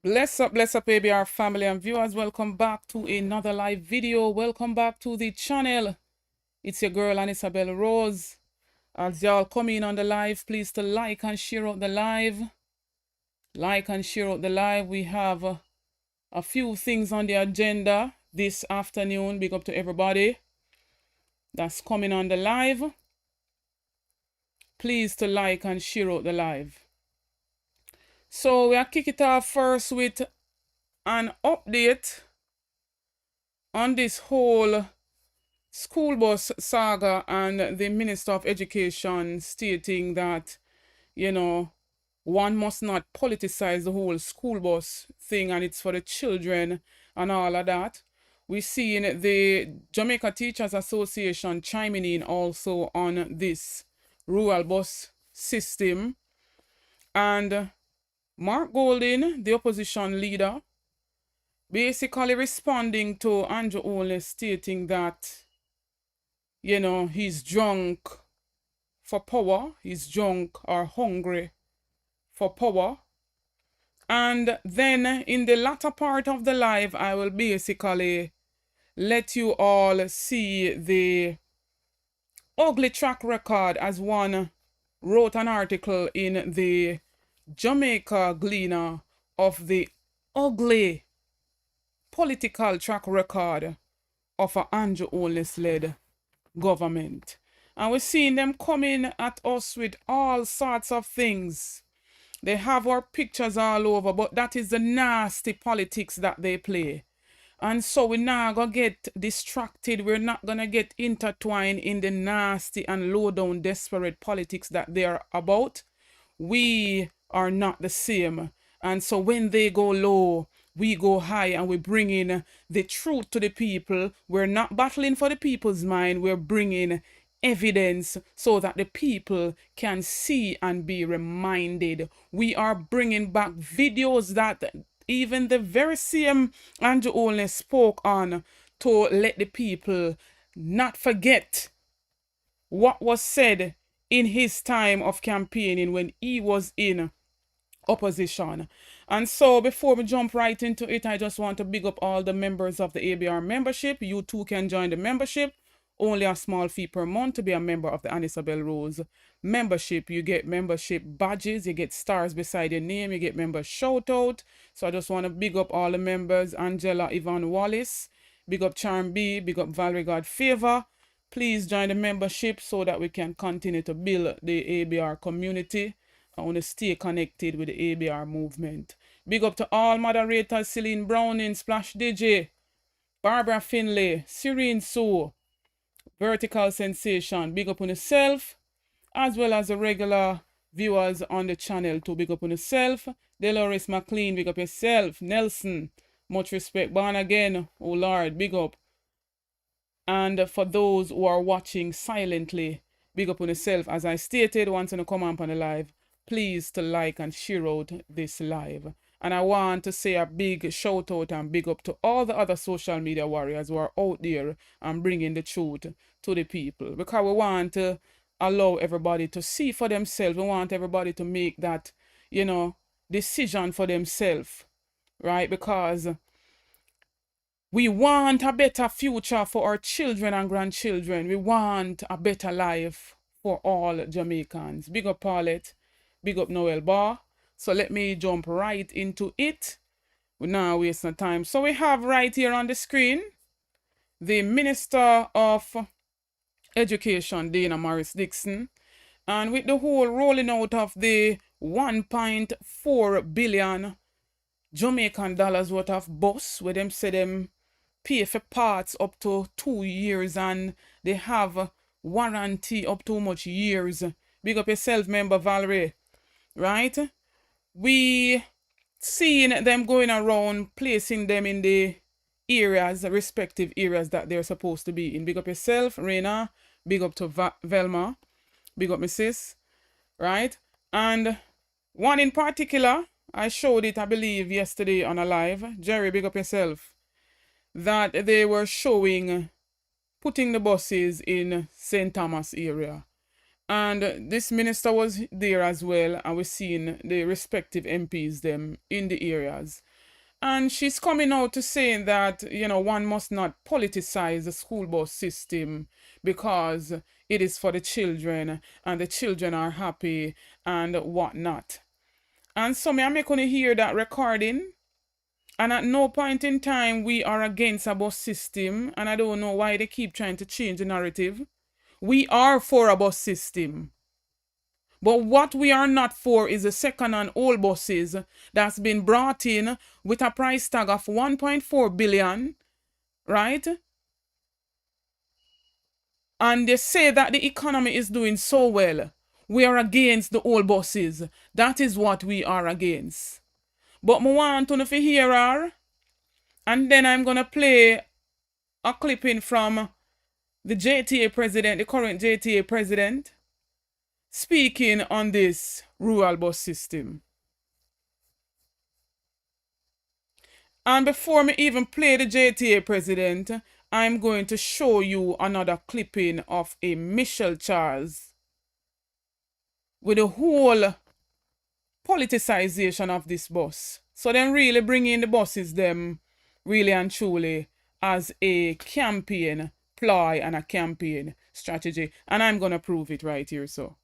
Bless up, ABR family and viewers. Welcome back to another live video. Welcome back to the channel. It's your girl, Isabel Rose. As y'all come in on the live, please to like and share out the live. Like and share out the live. We have a few things on the agenda this afternoon. Big up to everybody that's coming on the live. Please to like and share out the live. So we'll kick it off first with an update on this whole school bus saga and the Minister of Education stating that, one must not politicize the whole school bus thing and it's for the children and all of that. We're seeing the Jamaica Teachers Association chiming in also on this rural bus system. And Mark Golding, the opposition leader, basically responding to Andrew Ole stating that, he's drunk for power, he's drunk or hungry for power. And then in the latter part of the live, I will basically let you all see the ugly track record, as one wrote an article in the Jamaica Gleaner of the ugly political track record of an Andrew Ole-led government. And we're seeing them coming at us with all sorts of things. They have our pictures all over, but that is the nasty politics that they play. And so we're not going to get distracted. We're not going to get intertwined in the nasty and low-down desperate politics that they are about. We are not the same. And so when they go low, we go high and we bring in the truth to the people. We're not battling for the people's mind. We're bringing evidence so that the people can see and be reminded. We are bringing back videos that even the very same Andrew Ole spoke on to let the people not forget what was said in his time of campaigning when he was in opposition. And so before we jump right into it, I just want to big up all the members of the ABR membership. You too can join the membership. Only a small fee per month to be a member of the Isabel Rose membership. You get membership badges, you get stars beside your name, you get member shout out. So I just want to big up all the members. Angela Yvonne Wallace, big up Charm B, big up Valerie God Favor. Please join the membership so that we can continue to build the ABR community. I want to stay connected with the ABR movement. Big up to all moderators: Celine Browning, Splash DJ, Barbara Finlay, Serene Sue, Vertical Sensation. Big up on yourself, as well as the regular viewers on the channel too. Big up on yourself. Dolores McLean, big up yourself. Nelson, much respect. Born again, oh Lord, big up. And for those who are watching silently, big up on yourself. As I stated, once you come up on the live, please to like and share out this live. And I want to say a big shout out and big up to all the other social media warriors who are out there and bringing the truth to the people. Because we want to allow everybody to see for themselves. We want everybody to make that, decision for themselves, right? Because we want a better future for our children and grandchildren. We want a better life for all Jamaicans. Big up Paulette, big up Noel Bar. So let me jump right into it. We're not wasting time. So we have right here on the screen the Minister of Education, Dana Morris Dixon. And with the whole rolling out of the 1.4 billion Jamaican dollars worth of bus, where them say them pay for parts up to 2 years and they have warranty up to much years. Big up yourself, member Valerie, right? We seeing them going around, placing them in the areas, the respective areas that they're supposed to be in. Big up yourself, Reina. Big up to Velma. Big up my sis, right? And one in particular, I showed it, I believe, yesterday on a live. Jerry, big up yourself. That they were showing, putting the buses in St. Thomas area. And this minister was there as well, and we're seeing the respective MPs them in the areas. And she's coming out to saying that, you know, one must not politicize the school bus system because it is for the children and the children are happy and whatnot. And so I'm going to hear that recording. And at no point in time we are against a bus system. And I don't know why they keep trying to change the narrative. We are for a bus system. But what we are not for is the second and old buses that's been brought in with a price tag of 1.4 billion, right? And they say that the economy is doing so well. We are against the old buses. That is what we are against. But I want to hear her, and then I'm going to play a clipping from the JTA president, the current JTA president, speaking on this rural bus system. And before me even play the JTA president, I'm going to show you another clipping of a Michelle Charles with the whole politicization of this bus. So then really bring in the buses them really and truly as a campaign ploy and a campaign strategy. And I'm going to prove it right here, so.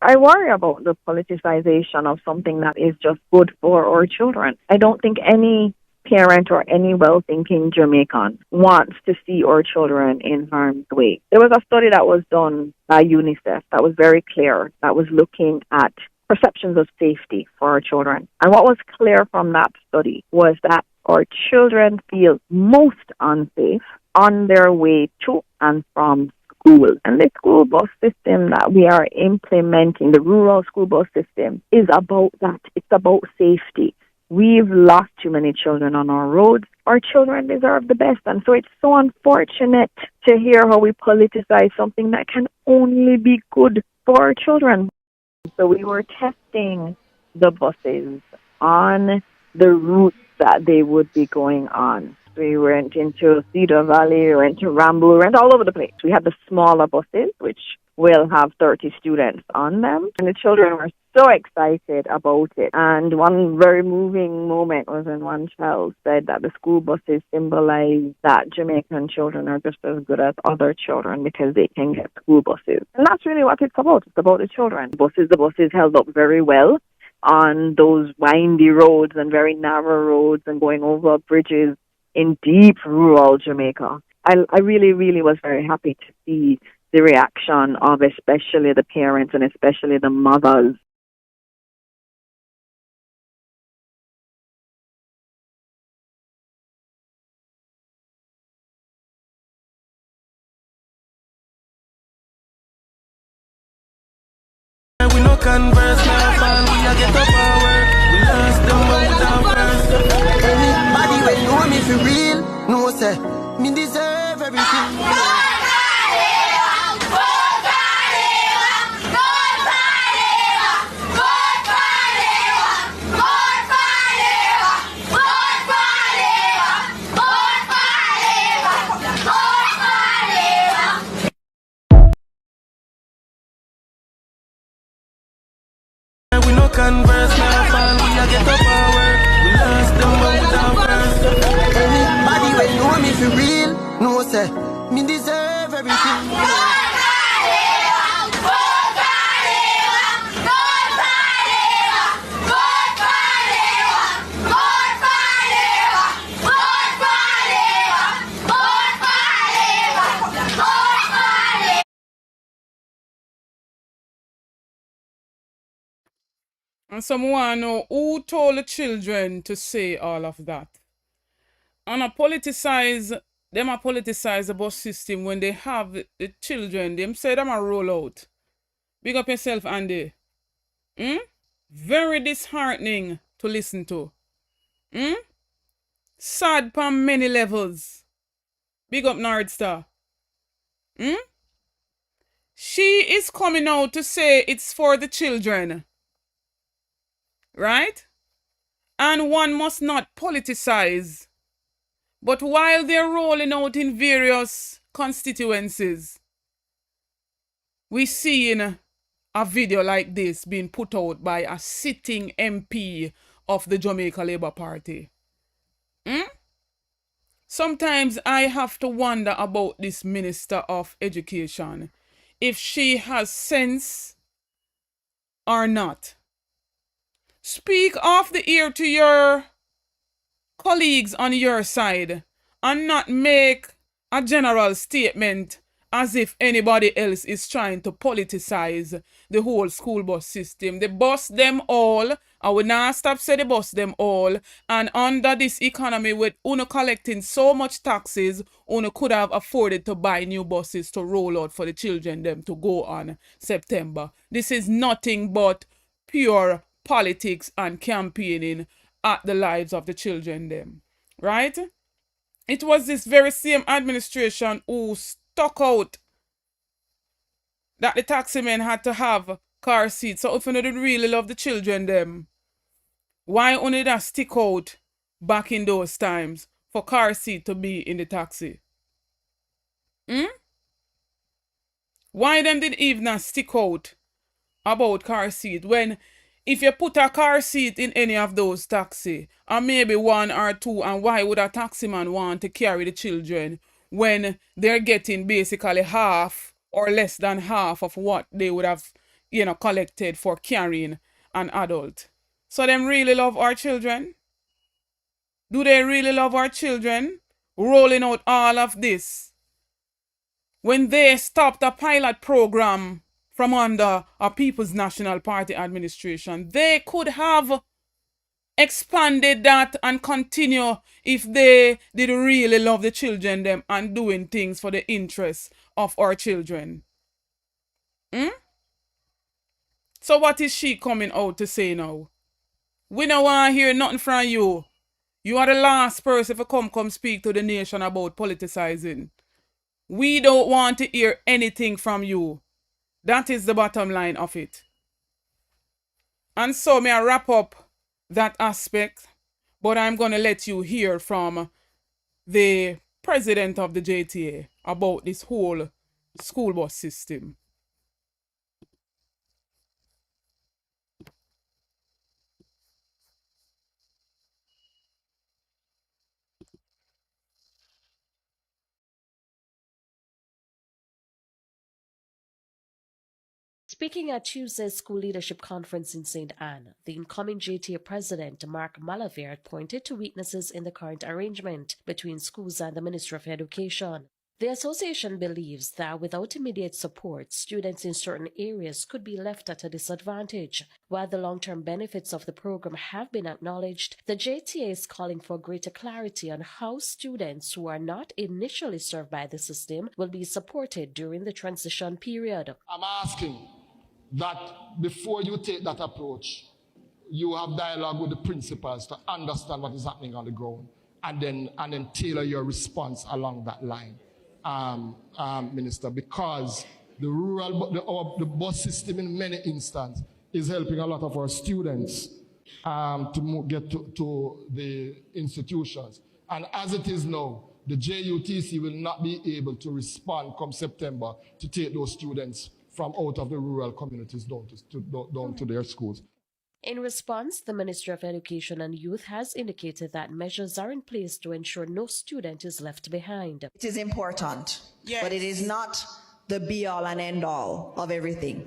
I worry about the politicization of something that is just good for our children. I don't think any parent or any well-thinking Jamaican wants to see our children in harm's way. There was a study that was done by UNICEF that was very clear, that was looking at perceptions of safety for our children. And what was clear from that study was that our children feel most unsafe on their way to and from school. And the school bus system that we are implementing, the rural school bus system, is about that. It's about safety. We've lost too many children on our roads. Our children deserve the best. And so it's so unfortunate to hear how we politicize something that can only be good for our children. So we were testing the buses on the routes that they would be going on. We went into Cedar Valley, we went to Ramble, we went all over the place. We had the smaller buses, which will have 30 students on them. And the children were so excited about it. And one very moving moment was when one child said that the school buses symbolize that Jamaican children are just as good as other children because they can get school buses. And that's really what it's about. It's about the children. The buses held up very well on those windy roads and very narrow roads and going over bridges in deep rural Jamaica. I really, really was very happy to see the reaction of especially the parents and especially the mothers. We no converse, no fun, we a get up our work. We lost them but without first. Anybody when know me for real, no say, me deserve everything. We no converse, no fun, we a get up our work. We lost them but without first. Anybody when know me for real, no say, me deserve everything. And someone know who told the children to say all of that. And a politicize the bus system when they have the children, them say them a roll out. Big up yourself, Andy. Very disheartening to listen to. Sad on many levels. Big up Nordstar. She is coming out to say it's for the children. Right? And one must not politicize. But while they're rolling out in various constituencies, we see in a video like this being put out by a sitting MP of the Jamaica Labour Party. Sometimes I have to wonder about this Minister of Education, if she has sense or not. Speak off the ear to your colleagues on your side and not make a general statement as if anybody else is trying to politicize the whole school bus system. They bus them all. I will not stop saying they bus them all. And under this economy with UNO collecting so much taxes, UNO could have afforded to buy new buses to roll out for the children them to go on September. This is nothing but pure politics and campaigning at the lives of the children them. Right? It was this very same administration who stuck out that the taxi men had to have car seats. So if you don't really love the children them, why only that stick out back in those times for car seat to be in the taxi? Why them did even stick out about car seat when if you put a car seat in any of those taxi, or maybe one or two, and why would a taxi man want to carry the children when they're getting basically half or less than half of what they would have, collected for carrying an adult? So them really love our children? Do they really love our children? Rolling out all of this when they stopped a pilot program from under a People's National Party administration. They could have expanded that and continue if they did really love the children them and doing things for the interests of our children. So what is she coming out to say now? We don't want to hear nothing from you. You are the last person to come speak to the nation about politicizing. We don't want to hear anything from you. That is the bottom line of it. And so may I wrap up that aspect, but I'm going to let you hear from the president of the JTA about this whole school bus system. Speaking at Tuesday's School Leadership Conference in St. Anne, the incoming JTA president, Mark Malavert, pointed to weaknesses in the current arrangement between schools and the Ministry of Education. The association believes that without immediate support, students in certain areas could be left at a disadvantage. While the long-term benefits of the program have been acknowledged, the JTA is calling for greater clarity on how students who are not initially served by the system will be supported during the transition period. I'm asking that before you take that approach, you have dialogue with the principals to understand what is happening on the ground and then tailor your response along that line, Minister, because the bus system in many instances is helping a lot of our students to get to the institutions. And as it is now, the JUTC will not be able to respond come September to take those students from out of the rural communities down to their schools. In response, the Ministry of Education and Youth has indicated that measures are in place to ensure no student is left behind. It is important, but it is not the be-all and end-all of everything.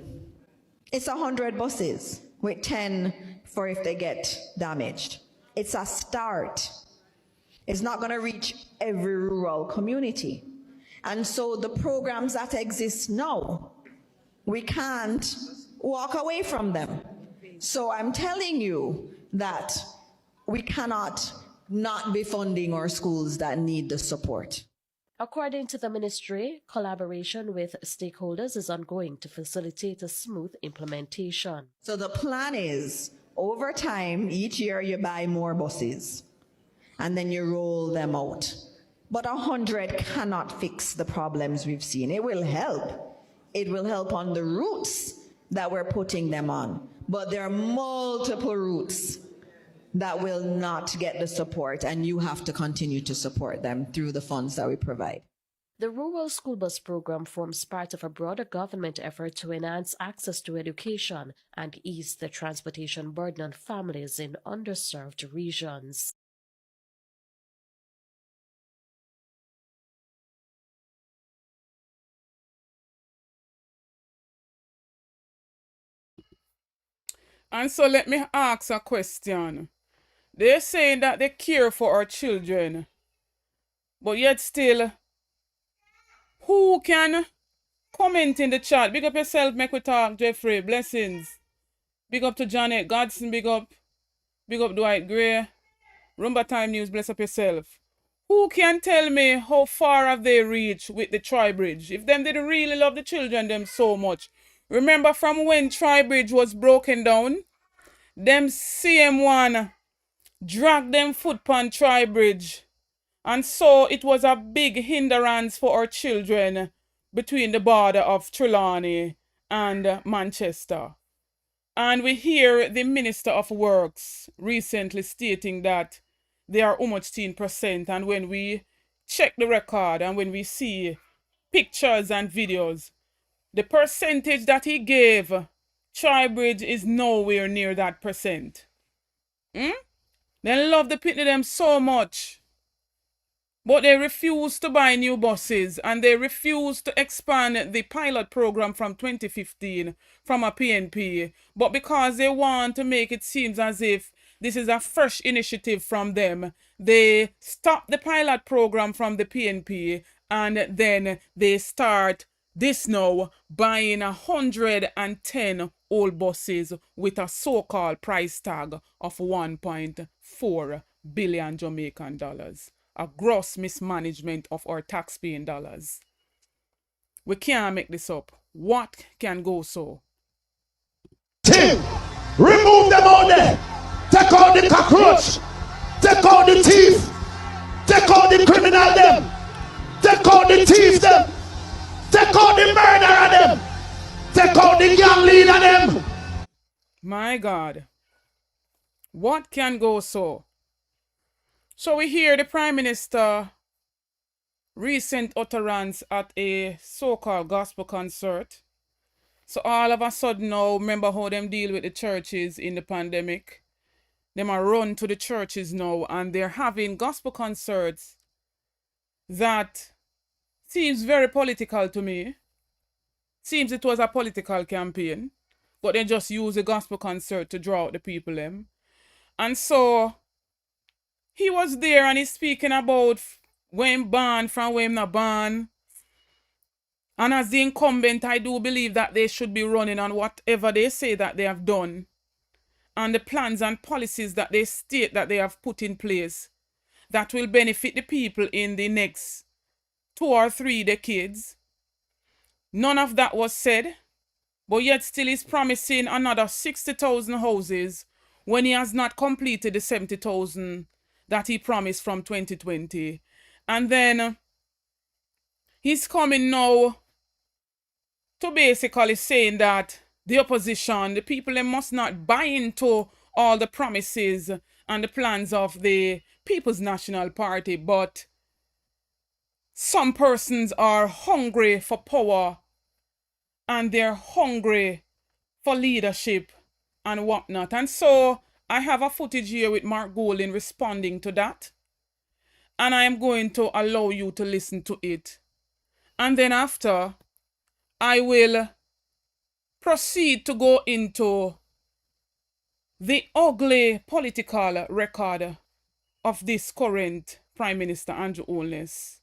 It's 100 buses with 10 for if they get damaged. It's a start. It's not going to reach every rural community. And so the programs that exist now, we can't walk away from them. So I'm telling you that we cannot not be funding our schools that need the support. According to the ministry, collaboration with stakeholders is ongoing to facilitate a smooth implementation. So the plan is, over time, each year you buy more buses, and then you roll them out. But 100 cannot fix the problems we've seen. It will help. It will help on the routes that we're putting them on. But there are multiple routes that will not get the support, and you have to continue to support them through the funds that we provide. The Rural School Bus Program forms part of a broader government effort to enhance access to education and ease the transportation burden on families in underserved regions. And so let me ask a question. They're saying that they care for our children, but yet still, who can comment in the chat? Big up yourself, make we talk, Jeffrey. Blessings. Big up to Janet Godson, big up Dwight Gray. Rumba Time News, bless up yourself. Who can tell me how far have they reached with the Tri-Bridge? If them didn't really love the children them so much. Remember from when Tri-Bridge was broken down? Them CM1 dragged them foot on Tri-Bridge. And so it was a big hindrance for our children between the border of Trelawney and Manchester. And we hear the Minister of Works recently stating that they are almost 10%. And when we check the record and when we see pictures and videos, the percentage that he gave Tri-Bridge is nowhere near that percent. They love the pitney them so much. But they refuse to buy new buses and they refuse to expand the pilot program from 2015 from a PNP. But because they want to make it seem as if this is a fresh initiative from them, they stop the pilot program from the PNP and then they start this now buying 110 old buses with a so-called price tag of 1.4 billion Jamaican dollars. A gross mismanagement of our taxpaying dollars. We can't make this up. What can go so? Team, remove them out there. Take out the cockroach. Take out the thief. Take out the criminal them. Take out the thief them. Take out the murderer them. Take out the gang leader them. My God. What can go so? So we hear the Prime Minister recent utterance at a so-called gospel concert. So all of a sudden now, remember how them deal with the churches in the pandemic? Them are run to the churches now and they're having gospel concerts that seems very political to me. Seems it was a political campaign, but they just use a gospel concert to draw out the people them. And so he was there and he's speaking about when banned from when not banned. And as the incumbent, I do believe that they should be running on whatever they say that they have done and the plans and policies that they state that they have put in place that will benefit the people in the next 2 or 3 decades. None of that was said, but yet still he's promising another 60,000 houses when he has not completed the 70,000 that he promised from 2020. And then he's coming now to basically saying that the opposition, the people, they must not buy into all the promises and the plans of the People's National Party, but some persons are hungry for power and they're hungry for leadership and whatnot. And so I have a footage here with Mark Golding responding to that. And I am going to allow you to listen to it. And then after, I will proceed to go into the ugly political record of this current Prime Minister Andrew Holness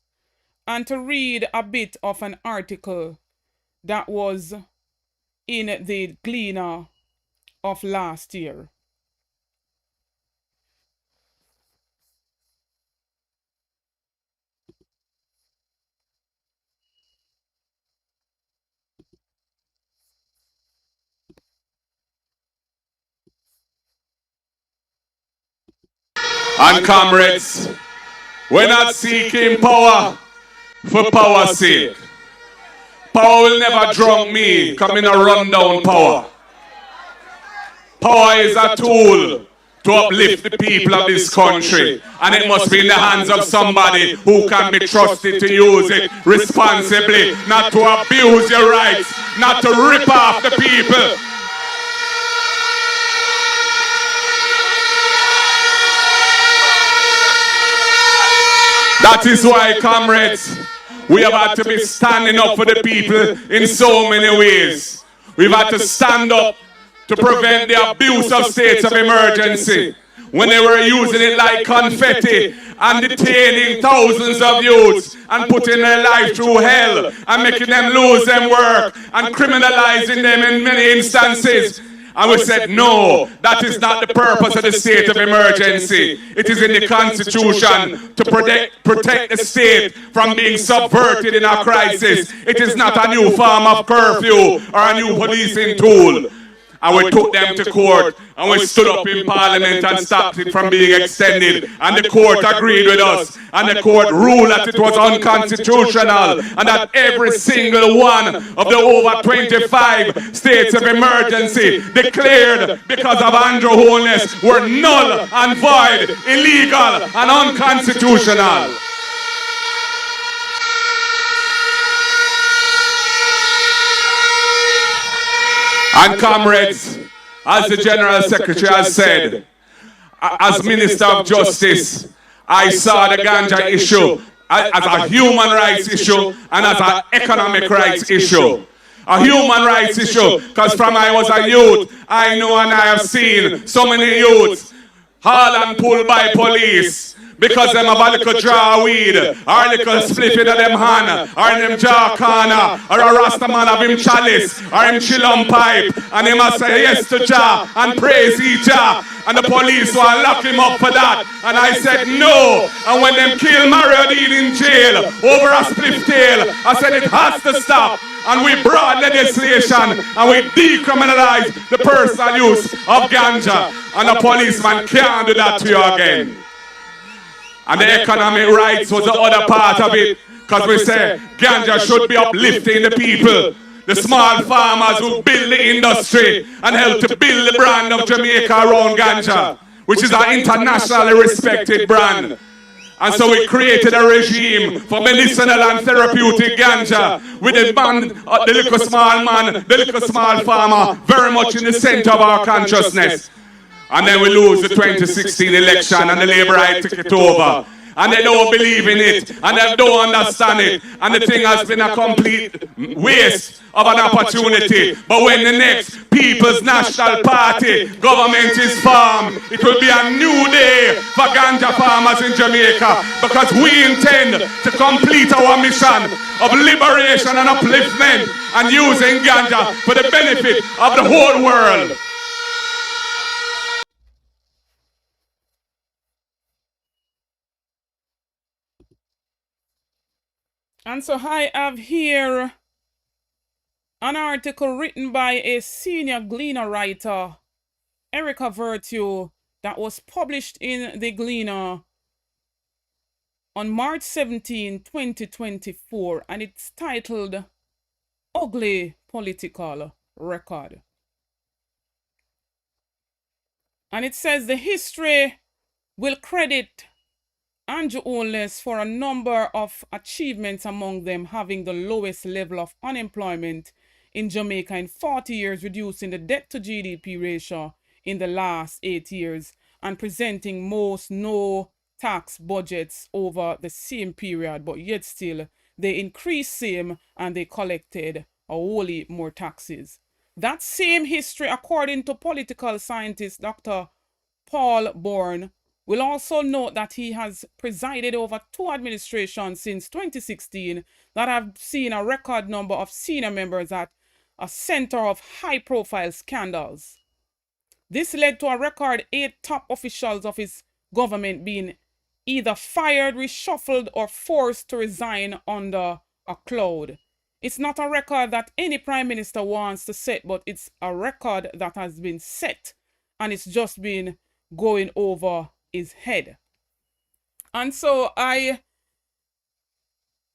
and to read a bit of an article that was in the Gleaner of last year. And comrades, we're not seeking power for power's sake. Power will never drown me, come in a rundown power. Power is a tool to uplift the people of this country. And it must be in the hands of somebody who can be trusted to use it responsibly, not to abuse your rights, not to rip off the people. That is why, comrades, we have had to be standing up for the people in so many ways. We've had to stand up to prevent the abuse of states of emergency when they were using it like confetti and detaining thousands of youths and putting their life through hell and making them lose their work and criminalizing them in many instances. And we said, no, that is not the purpose of the state of emergency. It is in the Constitution to protect the state from being subverted in a crisis. It is not a new form of curfew or a new policing tool. And we took them to court, and we stood up in Parliament and stopped it from being extended. And the court agreed with us, and the court ruled that it was unconstitutional, and that every single one of the over 25 states of emergency declared because of Andrew Holness were null and void, illegal and unconstitutional. And comrades, as the General Secretary has said, as Minister of Justice, I saw the ganja issue as a human rights issue and as an economic rights issue. A human rights issue, because from I was a youth, I know and I have seen so many youths hauled and pulled by police because them have a little jar of weed, or a little spliff in them hand, or in them jar corner, or a Rasta man of him chalice, or him chillum pipe, and he must say yes to Jah and praise he Jah. And the police will lock him up for that. And I said no. And when them kill Mario Dean in jail over a spliff tail, I said it has to stop. And we brought legislation and we decriminalized the personal use of ganja. And the policeman can't do that to you again. And the economic rights was the other part of it, because we say ganja should be uplifting the people, the small farmers who build the industry and help to build the brand of Jamaica around ganja, which is an internationally respected brand. And so we created a regime for medicinal and therapeutic ganja with the man, the little small man, the little small farmer, very much in the center of our consciousness. And then we lose the 2016 election and the Labourite took it over. And they don't believe in it, and they don't understand it. And the thing has been a complete waste of an opportunity. But when the next People's National Party government is formed, it will be a new day for ganja farmers in Jamaica, because we intend to complete our mission of liberation and upliftment and using ganja for the benefit of the whole world. And so I have here an article written by a senior Gleaner writer, Erica Virtue, that was published in the Gleaner on March 17, 2024, and it's titled Ugly Political Record. And it says the history will credit Andrew Holness for a number of achievements, among them having the lowest level of unemployment in Jamaica in 40 years, reducing the debt to GDP ratio in the last 8 years, and presenting most no tax budgets over the same period, but yet still they increased same and they collected a wholly more taxes. That same history, according to political scientist Dr. Paul Bourne, we'll also note that he has presided over 2 administrations since 2016 that have seen a record number of senior members at a center of high-profile scandals. This led to a record 8 top officials of his government being either fired, reshuffled, or forced to resign under a cloud. It's not a record that any prime minister wants to set, but it's a record that has been set, and it's just been going over his head. And so I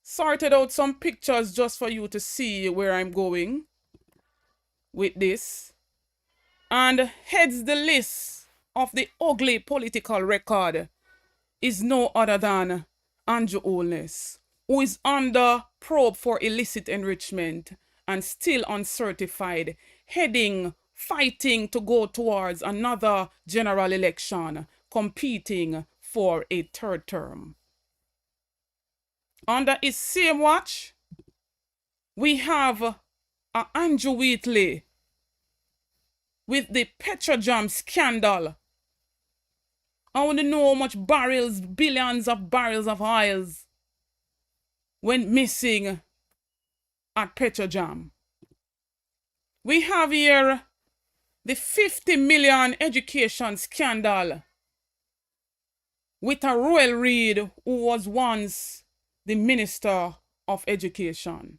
sorted out some pictures just for you to see where I'm going with this. And heads the list of the ugly political record is no other than Andrew Holness, who is under probe for illicit enrichment and still uncertified, fighting to go towards another general election, competing for a third term. Under his same watch, we have Andrew Wheatley with the Petrojam scandal. I want to know how much barrels, billions of barrels of oils went missing at Petrojam. We have here the 50 million education scandal with a Royal Reid, who was once the Minister of Education.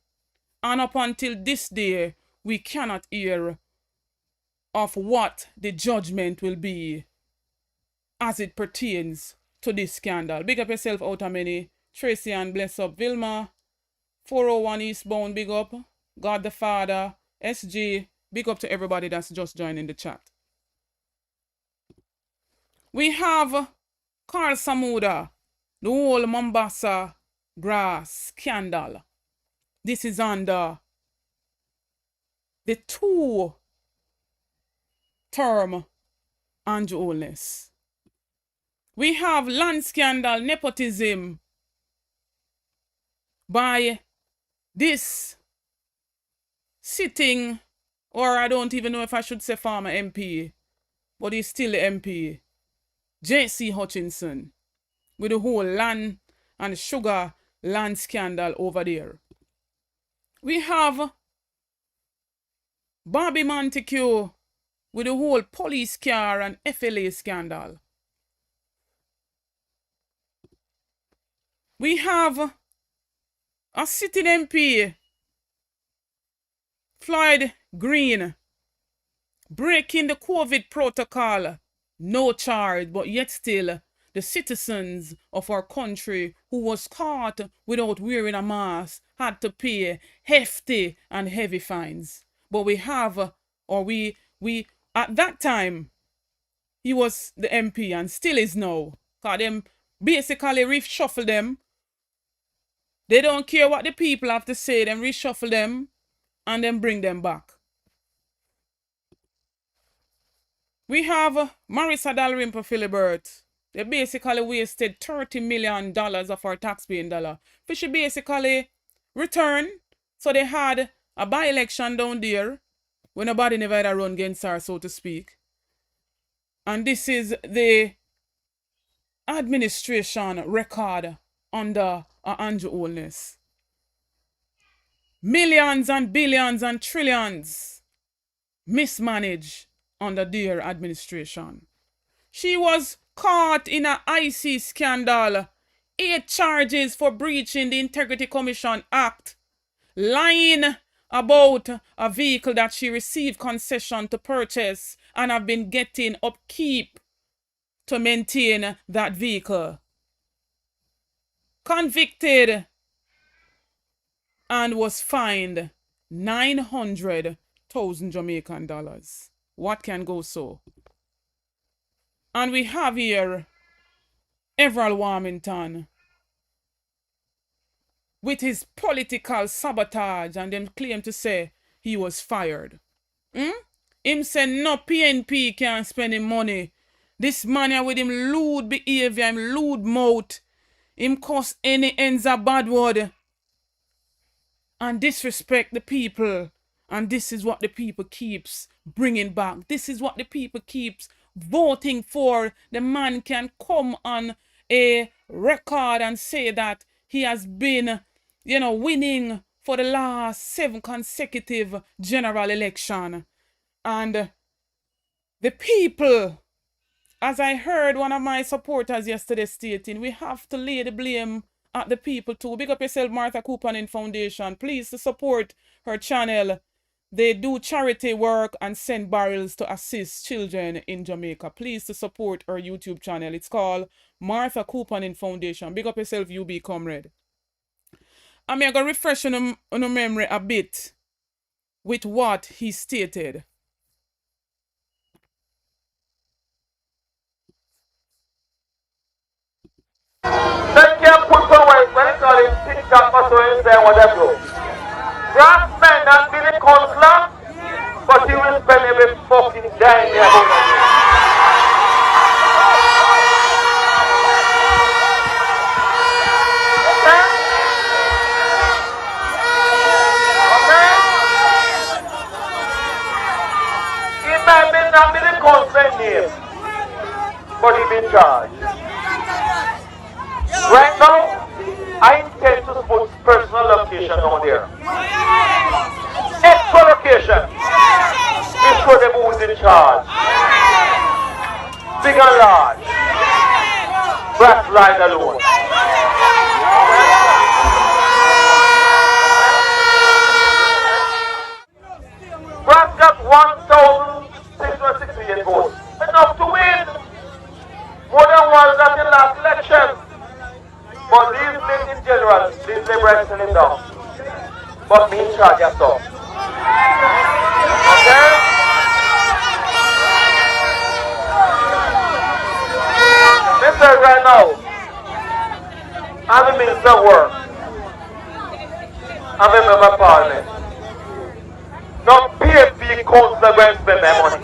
And up until this day, we cannot hear of what the judgment will be as it pertains to this scandal. Big up yourself out of many. Tracy and bless up. Vilma, 401 Eastbound, big up. God the Father, SG, big up to everybody that's just joining the chat. We have Carl Samuda, the whole Mombasa grass scandal. This is under the 2-term Andrew Holness. We have land scandal, nepotism by this sitting, or I don't even know if I should say former MP, but he's still the MP, J.C. Hutchinson, with the whole land and sugar land scandal over there. We have Bobby Montague with the whole police car and FLA scandal. We have a sitting MP, Floyd Green, breaking the COVID protocol, no charge, but yet still the citizens of our country who was caught without wearing a mask had to pay hefty and heavy fines. But we have, or we at that time, he was the MP and still is now. Because them basically reshuffle them. They don't care what the people have to say, them reshuffle them and then bring them back. We have Marissa Dalrymple Philibert. They basically wasted $30 million of our taxpaying dollar. We should basically return. So they had a by-election down there when nobody never had a run against her, so to speak. And this is the administration record under Andrew Holness. Millions and billions and trillions mismanaged under their administration. She was caught in an IC scandal, 8 charges for breaching the Integrity Commission Act, lying about a vehicle that she received concession to purchase and have been getting upkeep to maintain that vehicle. Convicted and was fined 900,000 Jamaican dollars. What can go so? And we have here Everald Warmington with his political sabotage, and them claim to say he was fired. Him say no PNP can't spend him money. This man with him lewd behavior, him lewd mouth, him cause any ends a bad word and disrespect the people. And this is what the people keeps bringing back. This is what the people keeps voting for. The man can come on a record and say that he has been, winning for the last 7 consecutive general election. And the people, as I heard one of my supporters yesterday stating, we have to lay the blame at the people too. Big up yourself, Martha Couponing Foundation. Please to support her channel. They do charity work and send barrels to assist children in Jamaica. Please to support her YouTube channel. It's called Martha Couponing Foundation. Big up yourself, UB comrade. I'm going to refresh on your memory a bit with what he stated. shot for so him say what they do. Brass may not be the counselor, but he will spend every fucking dime here. He may not be the counselor name, but he been charged. Right now, I intend to put personal location on there. Extra location. Before them who is in charge. Big and large. Brass line alone. Brass got 1,668 votes. Enough to win. More than one that in last election. But these men in general, these Labourites send him down. But me in charge of stuff. Okay? Listen right now. I'm the Minister of Work. I'm a member of Parliament. Not PFP councillor going to spend my money.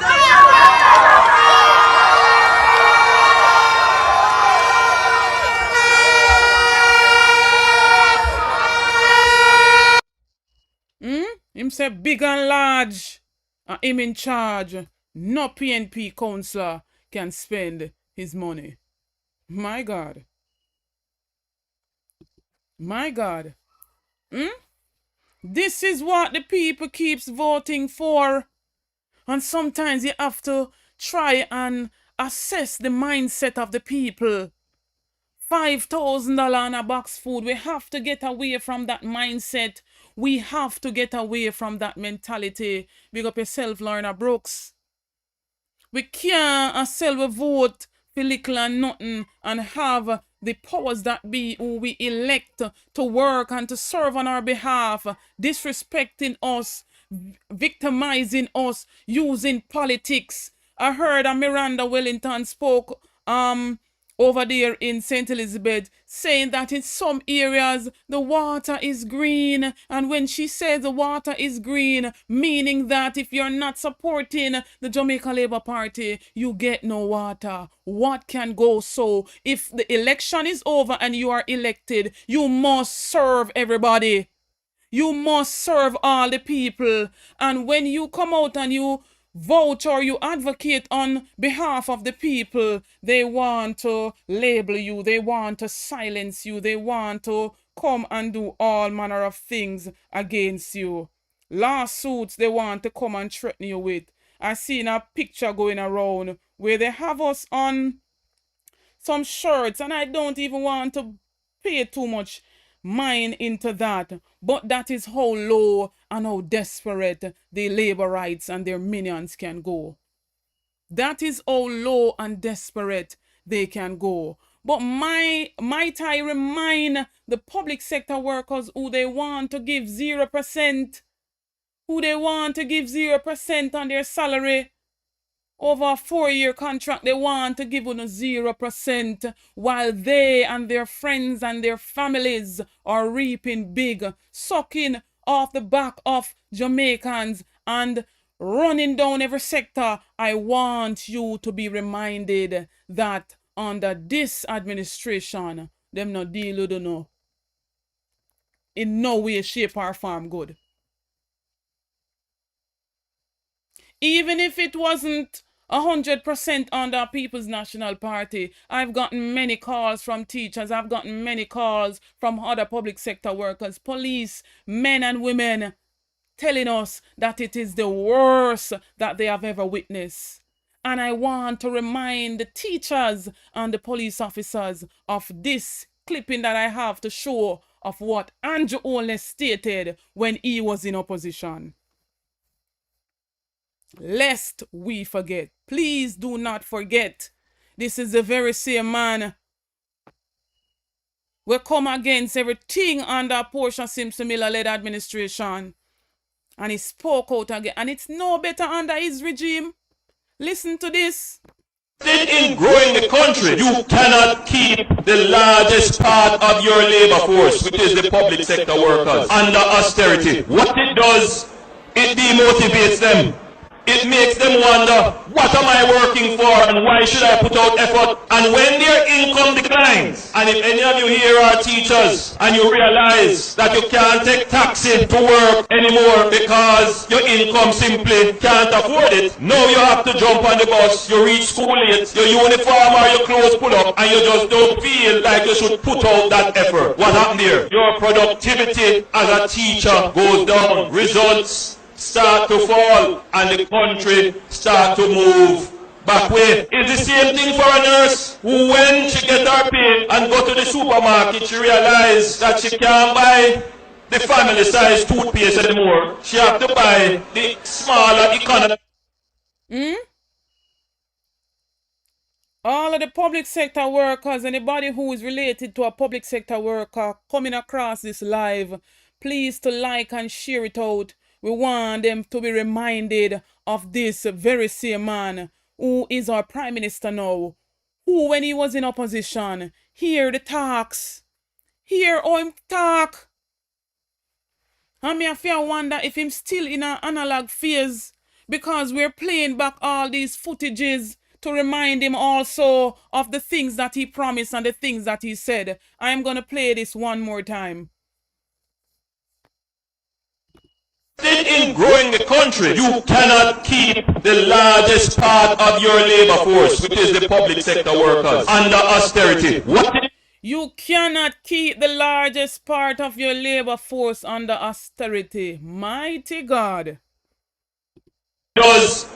Him say big and large, and him in charge. No PNP councillor can spend his money. My God. My God. This is what the people keeps voting for. And sometimes you have to try and assess the mindset of the people. $5,000 on a box food. We have to get away from that mindset. We have to get away from that mentality. Big up yourself, Lorna Brooks. We can't sell a vote for little and nothing and have the powers that be who we elect to work and to serve on our behalf, disrespecting us, victimizing us, using politics. I heard Miranda Wellington spoke over there in St. Elizabeth, saying that in some areas the water is green. And when she says the water is green, meaning that if you're not supporting the Jamaica Labour Party, you get no water. What can go so? If the election is over and you are elected, you must serve everybody. You must serve all the people. And when you come out and you vote or you advocate on behalf of the people, they want to label you, they want to silence you, they want to come and do all manner of things against you. Lawsuits they want to come and threaten you with. I seen a picture going around where they have us on some shirts, and I don't even want to pay too much mind into that, but that is how low and how desperate the Labourites and their minions can go. That is how low and desperate they can go. But might I remind the public sector workers who they want to give 0%, who they want to give 0% on their salary. Over a 4-year contract, they want to give on 0%, while they and their friends and their families are reaping big, sucking off the back of Jamaicans and running down every sector. I want you to be reminded that under this administration, them no deal with no in no way, shape, or form good. Even if it wasn't 100% under People's National Party. I've gotten many calls from teachers. I've gotten many calls from other public sector workers, police, men and women, telling us that it is the worst that they have ever witnessed. And I want to remind the teachers and the police officers of this clipping that I have to show of what Andrew Olness stated when he was in opposition. Lest we forget. Please do not forget. This is the very same man we come against everything under Portia Simpson Miller-led administration. And he spoke out again. And it's no better under his regime. Listen to this. In growing the country, you cannot keep the largest part of your labor force, which is the public sector workers, under austerity. What it does, it demotivates them. It makes them wonder, what am I working for and why should I put out effort? And when their income declines, and if any of you here are teachers and you realize that you can't take taxi to work anymore because your income simply can't afford it, now you have to jump on the bus, you reach school late, your uniform or your clothes pull up, and you just don't feel like you should put out that effort. What happened there? Your productivity as a teacher goes down. Results start to fall and the country start to move back way. It's the same thing for a nurse who, when she get her pay and go to the supermarket, she realize that she can't buy the family size toothpaste anymore. She have to buy the smaller economy. All of the public sector workers, anybody who is related to a public sector worker coming across this live, please to like and share it out. We want them to be reminded of this very same man who is our prime minister now, who when he was in opposition, hear the talks, hear how him talk. And me I wonder if him still in an analog phase, because we're playing back all these footages to remind him also of the things that he promised and the things that he said. I'm going to play this one more time. In growing the country, you cannot keep the largest part of your labor force, which is the public sector workers, under austerity. You cannot keep the largest part of your labor force under austerity. Mighty God. Does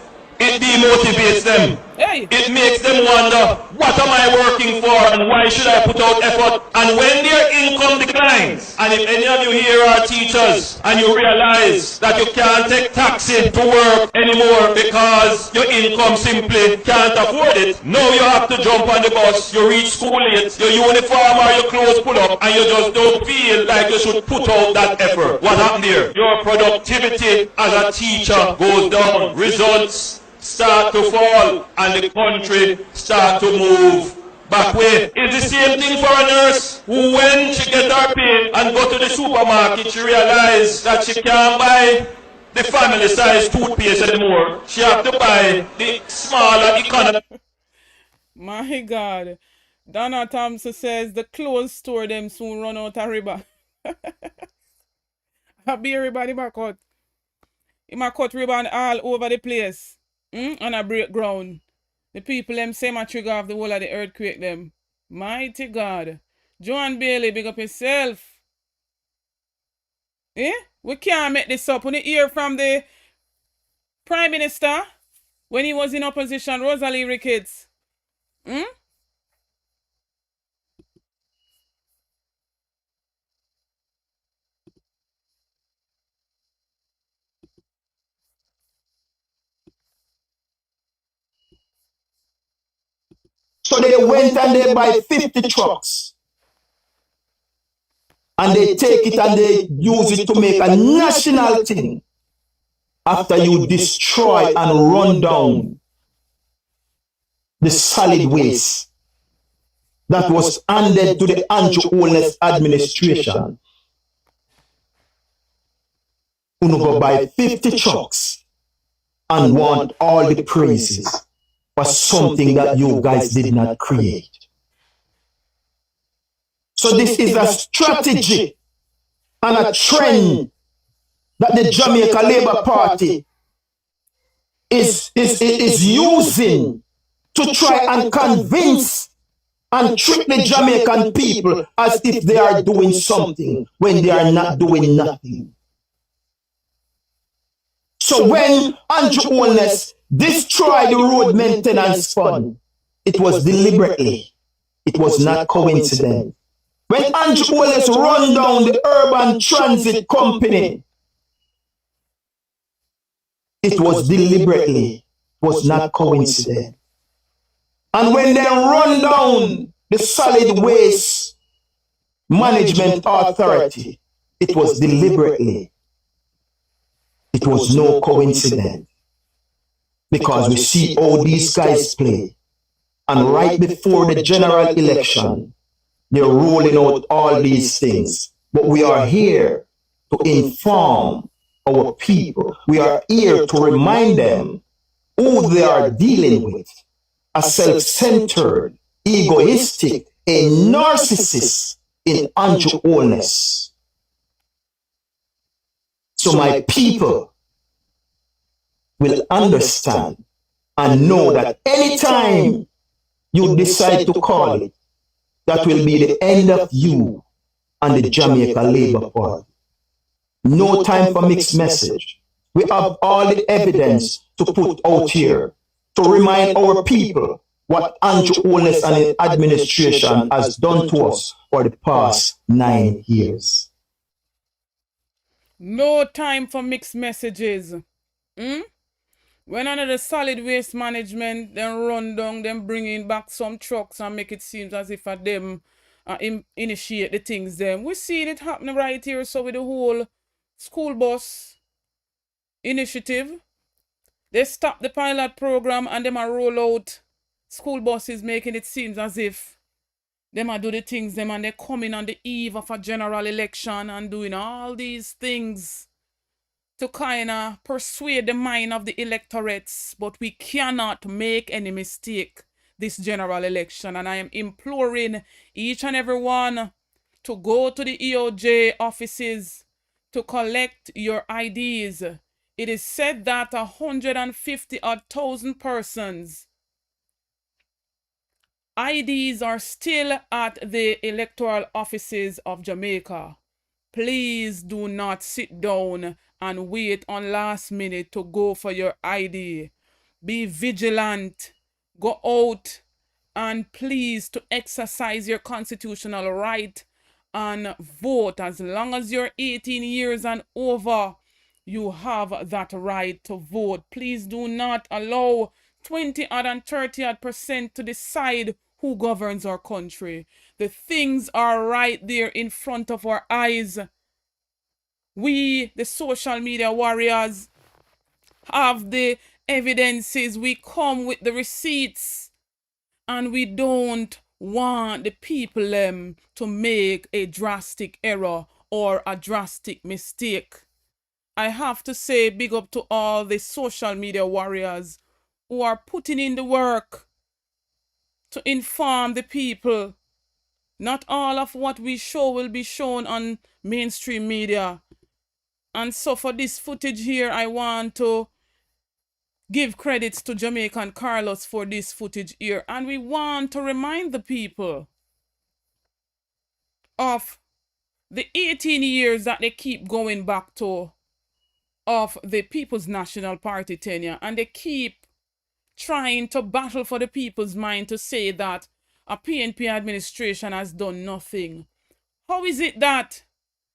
it demotivates them. Hey. It makes them wonder, what am I working for and why should I put out effort? And when their income declines, and if any of you here are teachers and you realize that you can't take taxi to work anymore because your income simply can't afford it, now you have to jump on the bus, you reach school late, your uniform or your clothes pull up, and you just don't feel like you should put out that effort. What happened there? Your productivity as a teacher goes down. Results start to fall and the country start to move back way. It's the same thing for a nurse who, when she get her pay and go to the supermarket, she realize that she can't buy the family size toothpaste anymore. She have to buy the smaller economy. My God. Donna Thompson says the clothes store them soon run out of riba. I'll be everybody back out. He might cut ribbon all over the place. On a break ground. The people them say my trigger off the whole of the earthquake them. Mighty God. Joan Bailey, big up yourself. We can't make this up. When you hear from the Prime Minister when he was in opposition, Rosalie Ricketts. So they went and they buy 50 trucks. And they take it and they use it to make a national thing. After you destroy and run down the solid waste that was handed to the Andrew Holness administration. You go buy 50 trucks and want all the praises for something that you guys did not create. So this is a strategy and a trend that the Jamaica Labour Party is using to try and convince and treat the Jamaican people as if they are doing something when they are not doing nothing. So when Andrew Holness destroyed the road maintenance fund, it was deliberately. It was not coincident. When Andrew Holness run down the urban transit company, it was deliberately. It was not coincident. And when they run down the solid waste management authority, it was deliberately. It was no coincidence. Because we see all these guys play. And right before the general election, they're rolling out all these things. But we are here to inform our people. We are here to remind them who they are dealing with. A self-centered, egoistic, a narcissist in Andrew Holness. So my people will understand and know that anytime you decide to call it, that will be the end of you and the Jamaica Labour Party. No time for mixed message. We have all the evidence to put out here to remind our people what Andrew Holness and his administration has done to us for the past 9 years. No time for mixed messages. When under the solid waste management, then run down, then bringing back some trucks and make it seem as if them initiate the things them. We're seeing it happening right here. So with the whole school bus initiative, they stop the pilot program and them are roll out school buses, making it seem as if them are do the things them and they come in on the eve of a general election and doing all these things to kind of persuade the mind of the electorates. But we cannot make any mistake this general election, and I am imploring each and every one to go to the EOJ offices to collect your IDs. It is said that 150,000 persons IDs are still at the electoral offices of Jamaica. Please do not sit down and wait on last minute to go for your ID. Be vigilant. Go out and please to exercise your constitutional right and vote. As long as you're 18 years and over, you have that right to vote. Please do not allow 20 and 30% to decide who governs our country. The things are right there in front of our eyes. We, the social media warriors, have the evidences. We come with the receipts, and we don't want the people to make a drastic error or a drastic mistake. I have to say big up to all the social media warriors who are putting in the work to inform the people. Not all of what we show will be shown on mainstream media. And so for this footage here, I want to give credits to Jamaican Carlos for this footage here. And we want to remind the people of the 18 years that they keep going back to of the People's National Party tenure. And they keep trying to battle for the people's mind to say that a PNP administration has done nothing. How is it that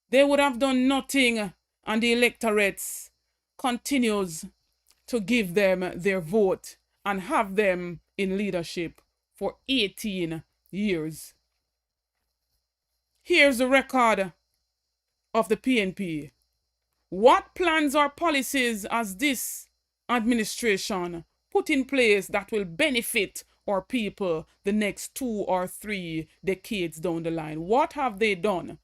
they would have done nothing and the electorates continues to give them their vote and have them in leadership for 18 years? Here's the record of the PNP. What plans or policies has this administration put in place that will benefit our people the next 2 or 3 decades down the line? What have they done?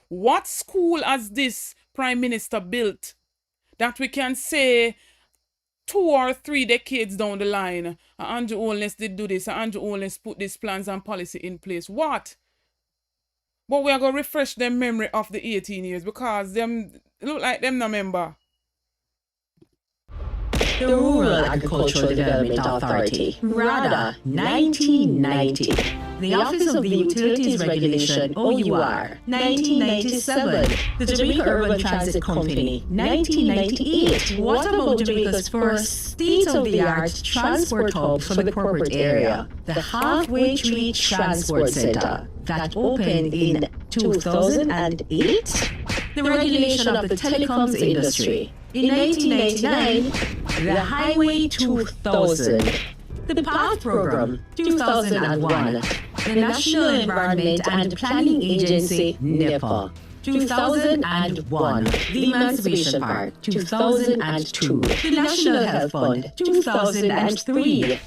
What school has this Prime Minister built that we can say 2 or 3 decades down the line, Andrew Holness did do this, Andrew Holness put these plans and policy in place? What? But we are going to refresh their memory of the 18 years because them look like them no member. The Rural Agricultural Development Authority, RADA, 1990. The Office of the Utilities Regulation, OUR, 1997. The Jamaica Urban Transit Company, 1998. What about Jamaica's first state-of-the-art transport hub for the corporate area? The Halfway Tree Transport Center, that opened in 2008. The regulation of the telecoms industry. In 1999, the Highway 2000, the PATH Program, 2001, the National Environment and Planning Agency, NEPA, 2001, the Emancipation Park, 2002, the National Health Fund, 2003,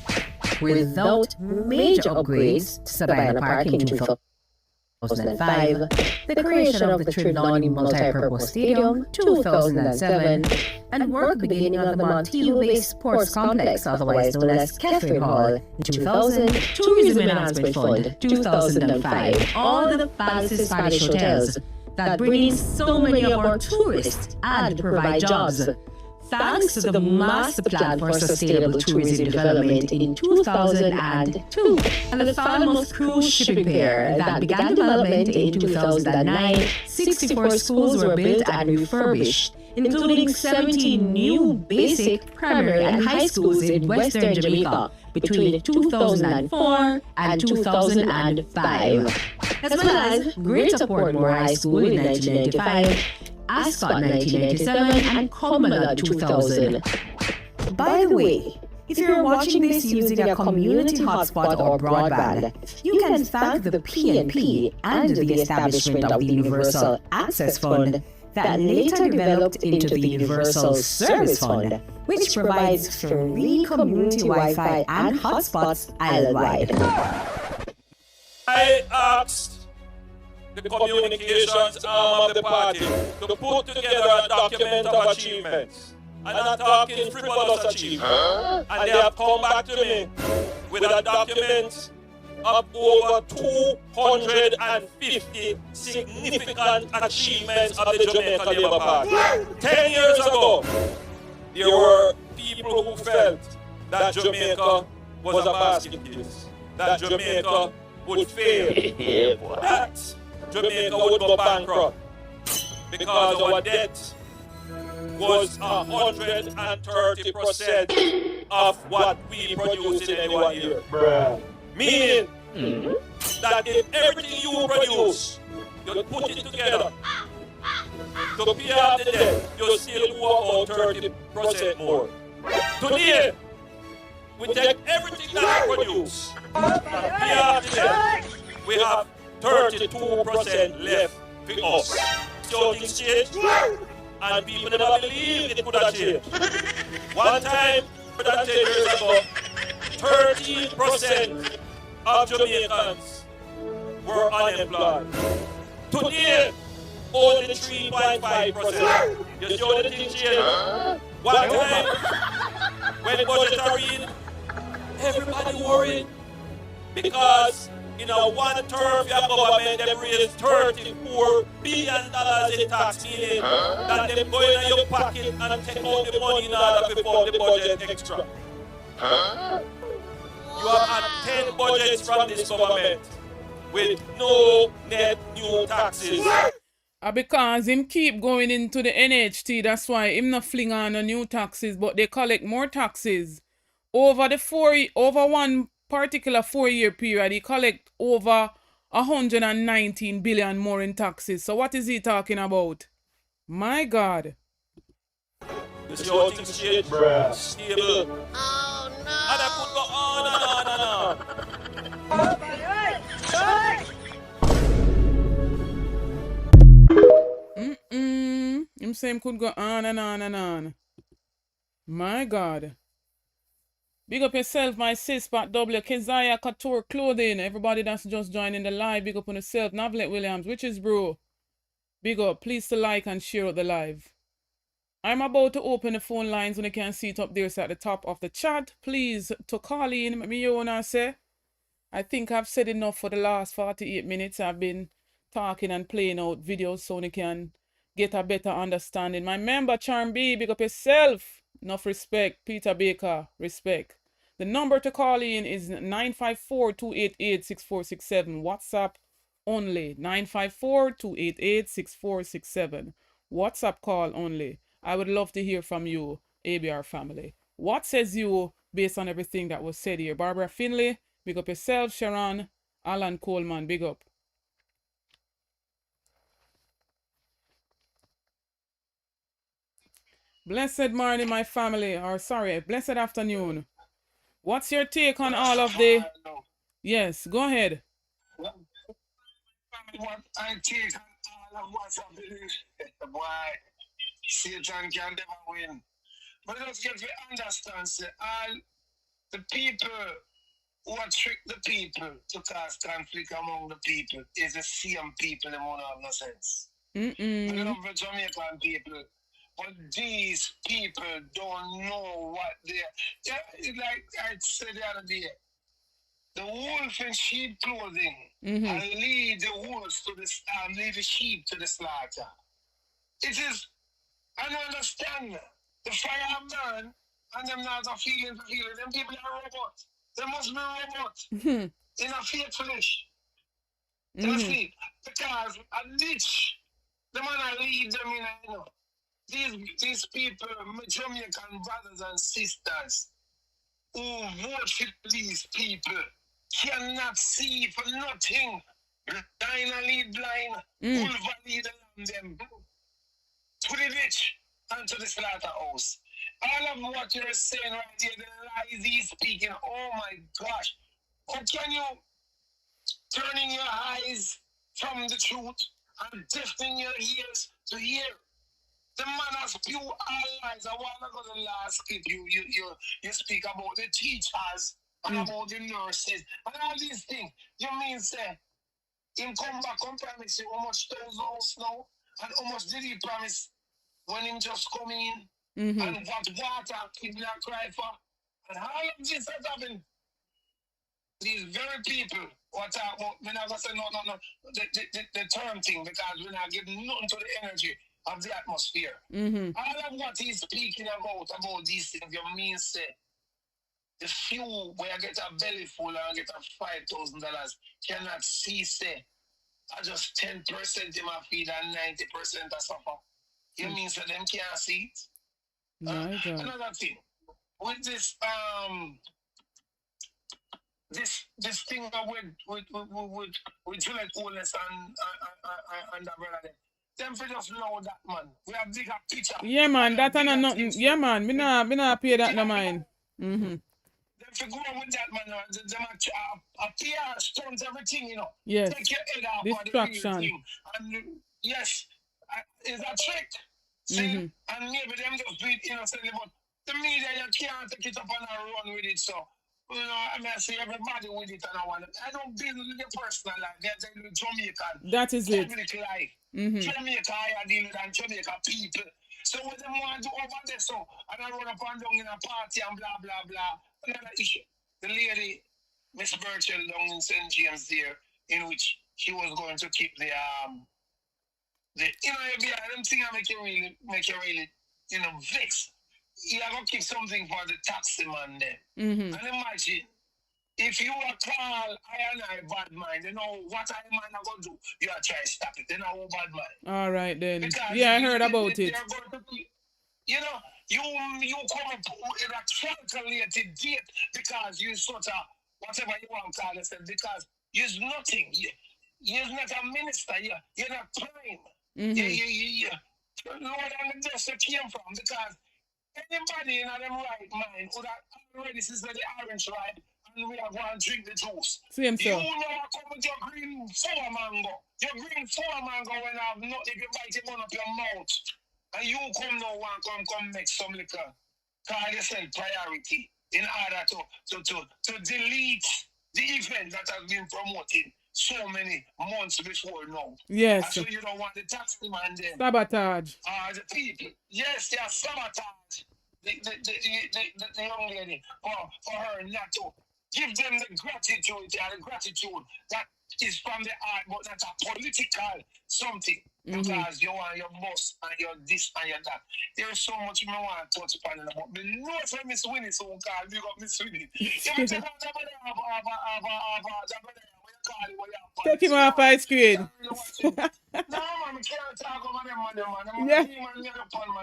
without major upgrades to Sabina Park in 2005, the creation of the Trelawney Multipurpose Stadium 2007, and work beginning on the Montego-based sports complex, otherwise known as Catherine Hall, in 2000, Tourism Enhancement Fund 2005, all the fancy Spanish hotels that bring in so many of our tourists and provide jobs. Thanks to the Master Plan for Sustainable Tourism Development in 2002 and the Falmouth Cruise Shipping Pier that began development in 2009, 64 schools were built and refurbished, including 17 new basic, primary and high schools in Western Jamaica between 2004 and 2005, as well as Greater Portmore High School in 1995, Ascot 1997, and Cumberland 2000. By the way, if you're watching this using a community hotspot or broadband, you can thank the PNP and the establishment of the Universal Access Fund that later developed into the Universal Service Fund, which provides free community Wi-Fi and hotspots island-wide. I asked the communications arm of the party to put together a document of achievements. And I'm talking frivolous achievements. And they have come back to me with a document of over 250 significant achievements of the Jamaica Labour Party. 10 years ago, there were people who felt that Jamaica was a basket case, that Jamaica would fail, that Jamaica would go bankrupt because our debt was 130% of what we produce in any 1 year. Meaning that if everything you produce, you put it together to pay off the debt, you still owe about 30% more. Today, we take everything that we produce, pay off the debt, we have 32% left for us. So things change, and people never believe it could have changed. One time, 10 years ago, 13% of Jamaicans were unemployed. Today, only 3.5%. You see how the things change? One time, when the budget are in, everybody worried because in a one term, your government they raised $34 billion in tax, meaning that they go in your pocket and take out the money in order to fund the budget extra. You have had 10 budgets from this government with no net new taxes. Because him keep going into the NHT, that's why him not fling on the new taxes, but they collect more taxes. Over one particular 4-year period, he collect over 119 billion more in taxes. So what is he talking about? My God. You see how things change? Stable. Oh no. And I could go on and on and on. Him say him could go on and on and on. My God. Big up yourself, my sis, Pat W, Keziah Couture Clothing. Everybody that's just joining the live, big up on yourself. Navlet Williams, which is bro. Big up. Please to like and share out the live. I'm about to open the phone lines when you can see it up there. So at the top of the chat, please to call in. Me wanna say, I think I've said enough for the last 48 minutes. I've been talking and playing out videos so you can get a better understanding. My member, Charm B, big up yourself. Enough respect. Peter Baker, respect. The number to call in is 954-288-6467. WhatsApp only. 954-288-6467. WhatsApp call only. I would love to hear from you, ABR family. What says you based on everything that was said here? Barbara Finley, big up yourself. Sharon, Alan Coleman, big up. Blessed morning, my family. Or sorry, blessed afternoon. What's your take on all of the... Yes, go ahead. What I take on all of what's happening, boy, Satan can never win. But let's get to understand, say, all the people what trick the people to cause conflict among the people is the same people that won't have no sense. I love the Jamaican people, but these people don't know what they're. Like I said the other day, the wolf in sheep clothing and lead the wolves to the lead the sheep to the slaughter. It is, I don't understand. The fire burn and them not a feeling for feeling. Them people are robots. They must be robots in a fake flesh. You see, because a ditch, the man I lead them in, you know. These people, my Jamaican brothers and sisters, who vote for these people, cannot see for nothing. Blind and lead blind, wolf lead around them. To the ditch and to the slaughterhouse. All of what you're saying right here, the lies he's speaking, oh my gosh. How can you turning your eyes from the truth and deafening your ears to hear? The man has spew all lies. I want to go to the last clip. You speak about the teachers and about the nurses and all these things. You mean say him come back and promise you how much $1,000 now and how much did he promise when him just come in and what water people are cry for and all of this has happened. These very people what talk about, we're not going to say no, the term thing because we're not giving nothing to the energy of the atmosphere. All of what he's speaking about these things, you mean say the few where I get a belly full and I get a $5,000 cannot see say I just 10% in my feed and 90% I suffer. You mean say them can't see it? Another thing with this this thing with Juliet Coolness and the brother them for just know that man. We have bigger picture. Yeah man, that and nothing. Yeah man, me not pay that no mind. Them for go with that man, them appear stunt everything, you know. Yes. Take your head off Distraction. of the real thing. And yes, it's a trick. See? And maybe them just do it innocently, but the media you can't take it up and run with it, so you know, I mean, I see everybody with it and I don't deal with the personal life. They're with Jamaican. That is it. Public life. Jamaica, I deal with and Jamaica people. So what they want to do over there, so and I run up and down in a party and blah, blah, blah. Another issue. The lady, Miss Birchall, down in St. James there, in which she was going to keep the you know, them things make you really, you know, vex. You have to keep something for the taxi man there. And imagine, if you are called I bad mind, you know what I man are going to do? You are trying to stop it. They know who bad mind. All right then. Because yeah, I heard about it. You know, you come up with a calculated date because you sort of, whatever you want to call it, because you're nothing. You're not a minister. You're not prime. Lord, and the dust that came from, because anybody in them right mind would have already since the orange right and we are going to drink the juice. Same so. You know I come with your green sour mango. Your green sour mango when I have nothing, you bite it on up your mouth. And you come now and come make some liquor. Call yourself priority in order to delete the event that has been promoted so many months before now. Yes. And so you don't want the taxi man then. Sabotage. The people. Yes, they are sabotage the young lady for her not to give them the gratitude that is from the heart, but that's a political something. Because you are your boss and you're this and you're that. There's so much more I want to touch upon it, but the notes for Miss Winnie, so called big up Miss Winnie. Take him off ice cream. No, man, we can't talk about them, man.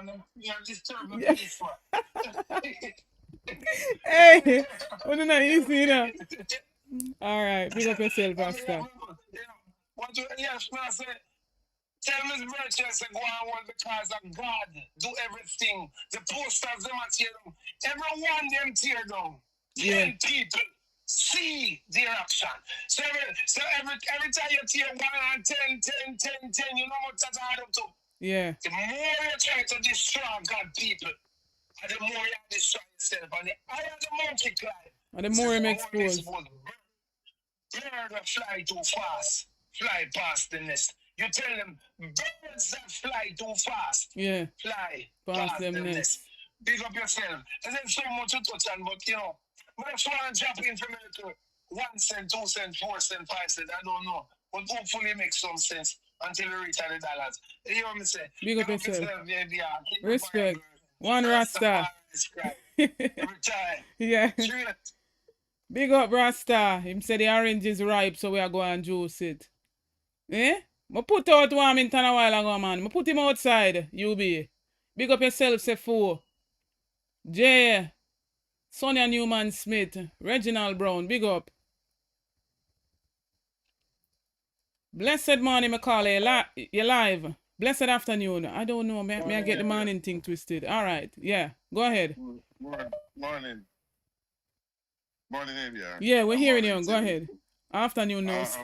Man, you disturb the peace, man. Hey, what do not you see now? All right, pick up yourself, Pastor. Yes, man, say, tell Miss Birchall to go on because of God do everything. The posters, them are tear down. Everyone them tear down. 10 people see their action. So every time you tear 1 and 10, you know what that's add up to? Yeah. The more you try to destroy God people, and the more you destroy yourself. And the higher the monkey climb, And the more him exposed. Bird that fly too fast, fly past the nest. You tell them birds that fly too fast, yeah, fly past past them them nest. nest. Big up yourself. And then so much to touch on, but you know, but that's why I'm jumping from it to 1 cent, 2 cent, 4 cent, 5 cent. I don't know. But hopefully it makes some sense until we reach $100. You hear what me say? Big up yourself. Yeah. Respect. One Rasta. Every time. Yeah. Straight. Big up Rasta. Him say the orange is ripe, so we are going and juice it. Eh? I put out Warmington a while ago, man. I put him outside, UB. Big up yourself, say 4. Jay. Sonia Newman Smith. Reginald Brown. Big up. Blessed morning, Macaulay. You're live. Blessed afternoon. I don't know. May I get the morning thing twisted? All right. Yeah. Go ahead. Morning. Morning, ABR. Yeah, we're hearing you. Go ahead. Afternoon news.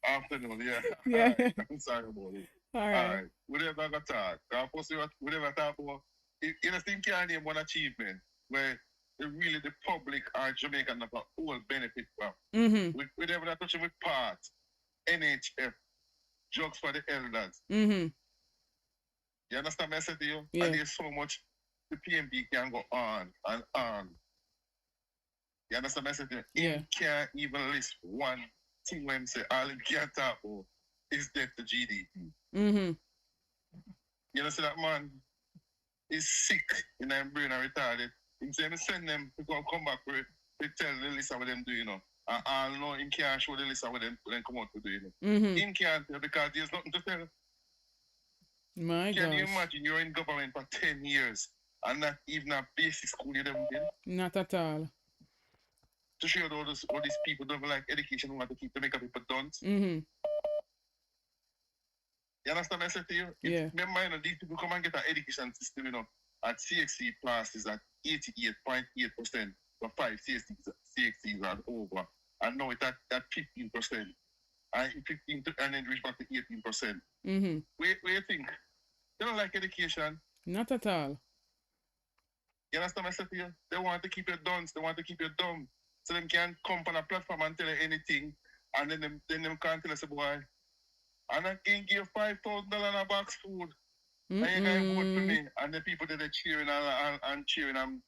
Afternoon, yeah. Yeah. Right. I'm sorry about it. All right. Whatever I got talk. Whatever I talk about, you know, think can name one achievement where really the public or Jamaican have all benefit from. Mm-hmm. Whatever I touch with part, NHF, drugs for the elders. Mm-hmm. You understand what I said to you? Yeah. And there's so much the PMB can go on and on. You understand what I said to you? Yeah. He can't even list one thing when say all he can talk about is debt to GDP. Mm-hmm. You understand that man is sick in their brain and retarded. He say me send them to come back to tell the list of what them do, you know. And I know him can't show the list of what them come out to do, you know. Mm-hmm. Him can't tell because there's nothing to tell. My God. Can you imagine you're in government for 10 years and not even a basic school you never been? Not at all. To show all these people don't like education who want to keep the make people dunce. Mm-hmm. You understand what I said to you? Yeah. Remember, you know, these people come and get an education system, you know, at CXC passes at 88.8% for 5 CXCs are over. And now it's at 15%. And 15 and then reach back to 18%. Mm-hmm. Where you think? They don't like education. Not at all. You understand what I said to you? They want to keep you dunce, they want to keep you dumb. So them can come on a platform and tell you anything, and then them can't tell us, boy, and I can give $5,000 a box food. And you guys vote for me. And the people that are cheering and cheering and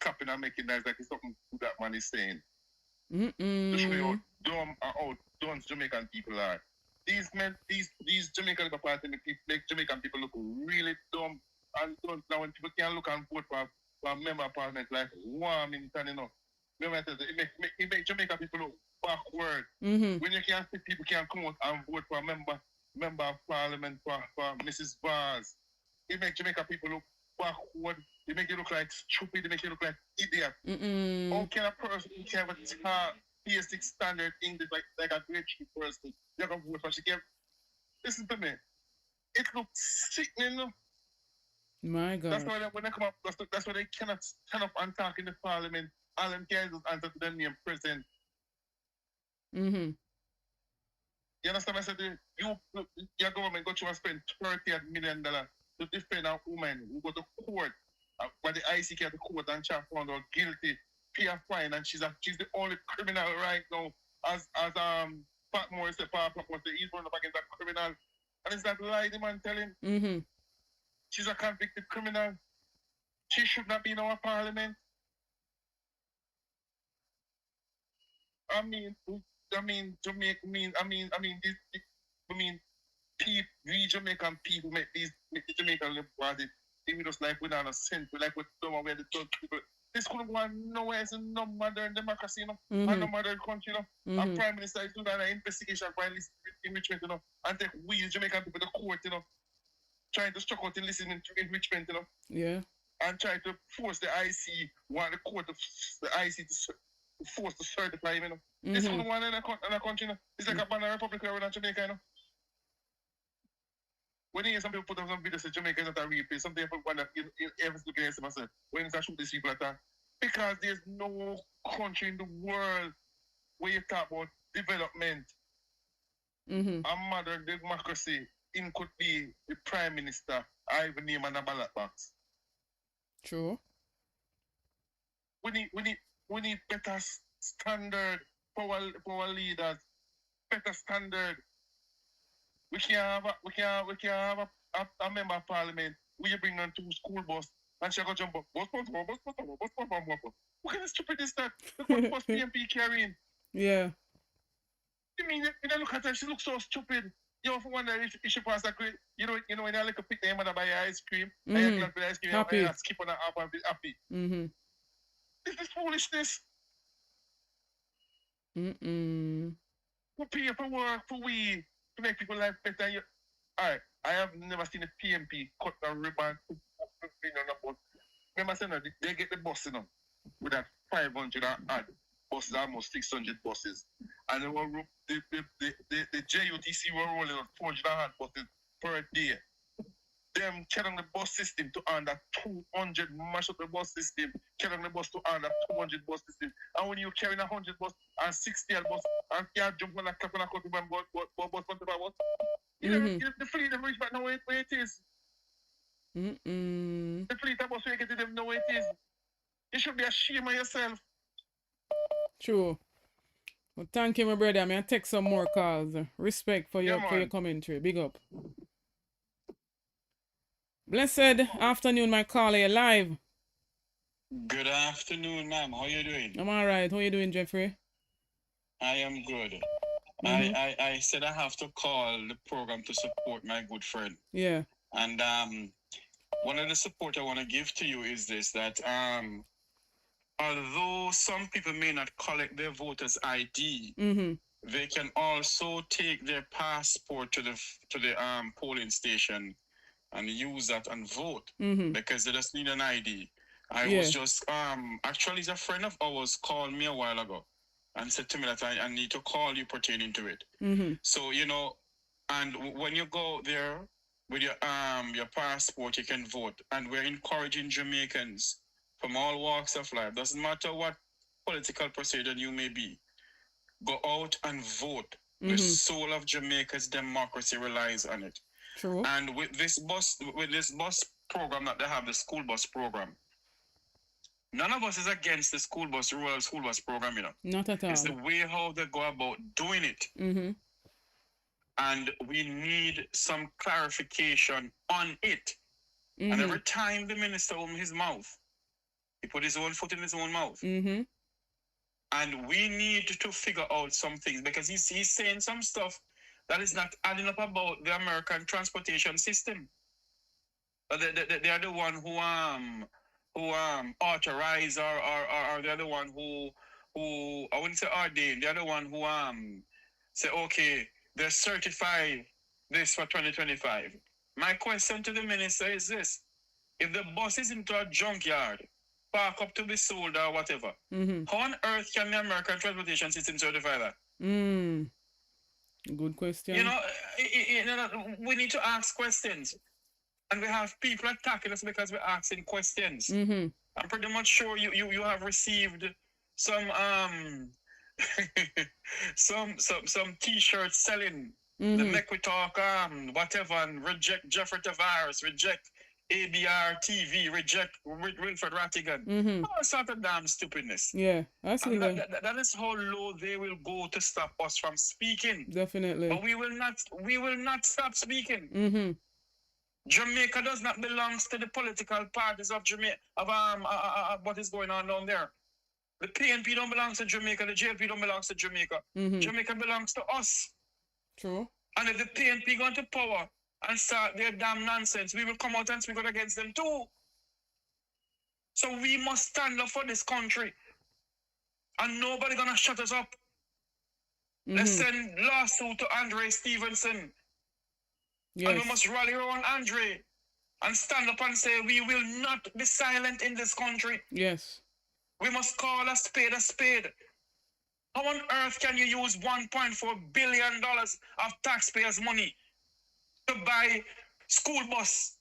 clapping and making noise like it's something that man is saying. To show you how dumb and how dunce Jamaican people are. These Jamaican party make Jamaican people look really dumb and dunce. Now when people can look and vote for a member of parliament like Warmington, you know. Remember, it make Jamaican people look backward. Mm-hmm. When you can't see people can come out and vote for a member of parliament for Mrs. Bars. It make Jamaican people look backward. It make you look like stupid. It make you look like idiot. How can a person who can have a basic standard English like a grade 3 person, you can vote for she can? Listen to me. It looks sickening. My God. That's why when they come up, that's why they cannot stand up and talk in the parliament. All them can do is answer to them name president. Mm-hmm. You understand what I said? Your government got you and spend $30 million to defend a woman who go to court, where the IC can to court and she found out guilty, pay a fine, and she's the only criminal right now. As Pat Moore said, he's running up against a criminal. And it's that lie the man telling. Mm-hmm. She's a convicted criminal. She should not be in our parliament. We Jamaican people make the Jamaican live body. They just like we're not a cent, like we're dumb, we're the third people. This couldn't go on nowhere. It's no modern democracy, you know, and no modern country, you know. A prime minister is doing an investigation for enrichment, you know, and take we Jamaican people to court, you know, trying to struck out and listen to enrichment, you know. Yeah. And try to force the IC, want the court, the IC to force to certify him, you know. This couldn't go on in a country, you know. It's like a banana republic where we're not Jamaica, you know. When you hear some people put up some videos that Jamaica is not a real place, some people wonder, everyone's looking at myself, when is I shoot these people at that? Because there's no country in the world where you talk about development, a modern democracy, in could be the prime minister, or even name on a ballot box. True. We need We need better standard for our leaders. Better standard. We can't have a member of parliament. We bring on 2 school bus and she go jump up. Bus. What kind of stupid is that? Look what the bus PMP carrying. Yeah. I mean, when I look at her, she looks so stupid. You know, for wonder if she pass a grade, you know, when I look a pick them and I buy ice cream, I am glad for the ice cream, I skip on the app and be happy. This is foolishness. We pay for work for we to make people life better. Alright, I have never seen a PMP cut a ribbon on the bus. Remember saying that they get the bus, you know, with that 500 and odd buses, almost 600 buses. And they were the JUTC were rolling on 400 and odd buses per day. Them carrying the bus system to under 200, mash up the bus system, carrying the bus to under 200 bus system. And when you're carrying 100 bus and 60 bus, and you jump on a clap and a cut to one bus, the fleet of reach back now where it is. The fleet of bus where you get to them know where it is. You should be ashamed of yourself. True. Well, thank you, my brother. I'm going to take some more calls. Respect for your commentary. Big up. Blessed afternoon, my caller. You're live. Good afternoon, ma'am. How are you doing? I'm all right. How are you doing, Jeffrey? I am good. I said I have to call the program to support my good friend. Yeah. And one of the support I want to give to you is this, that although some people may not collect their voters' ID, they can also take their passport to the polling station and use that and vote because they just need an ID. I was just actually a friend of ours called me a while ago and said to me that I need to call you pertaining to it. So, you know, and when you go there with your passport, you can vote. And we're encouraging Jamaicans from all walks of life, doesn't matter what political persuasion you may be, go out and vote. The soul of Jamaica's democracy relies on it. True. And with this bus program that they have, the school bus program, none of us is against the rural school bus program, you know. Not at all. It's the way how they go about doing it. And we need some clarification on it. And every time the minister opened his mouth, he put his own foot in his own mouth. And we need to figure out some things because he's saying some stuff that is not adding up about the American transportation system. They are the one who authorize or they're the one who I wouldn't say ordain. They're the one who say okay, they certify this for 2025. My question to the minister is this: if the bus is into a junkyard, park up to be sold or whatever, how on earth can the American transportation system certify that? Good question. You know, we need to ask questions. And we have people attacking us because we're asking questions. I'm pretty much sure you have received some some t-shirts selling the Make We Talk whatever, and reject Jeffrey Tavares, reject ABR TV, reject Wilfred Rattigan. All sort of damn stupidness. Yeah, I see that. That is how low they will go to stop us from speaking. Definitely. But we will not stop speaking. Jamaica does not belong to the political parties of Jamaica, of what is going on down there. The PNP don't belong to Jamaica, the JLP don't belong to Jamaica. Jamaica belongs to us. True. And if the PNP go into power and start their damn nonsense, we will come out and speak out against them too. So we must stand up for this country. And nobody gonna shut us up. Let's send lawsuit to Andre Stevenson. Yes. And we must rally around Andre and stand up and say we will not be silent in this country. Yes. We must call a spade a spade. How on earth can you use $1.4 billion of taxpayers' money to buy school bus?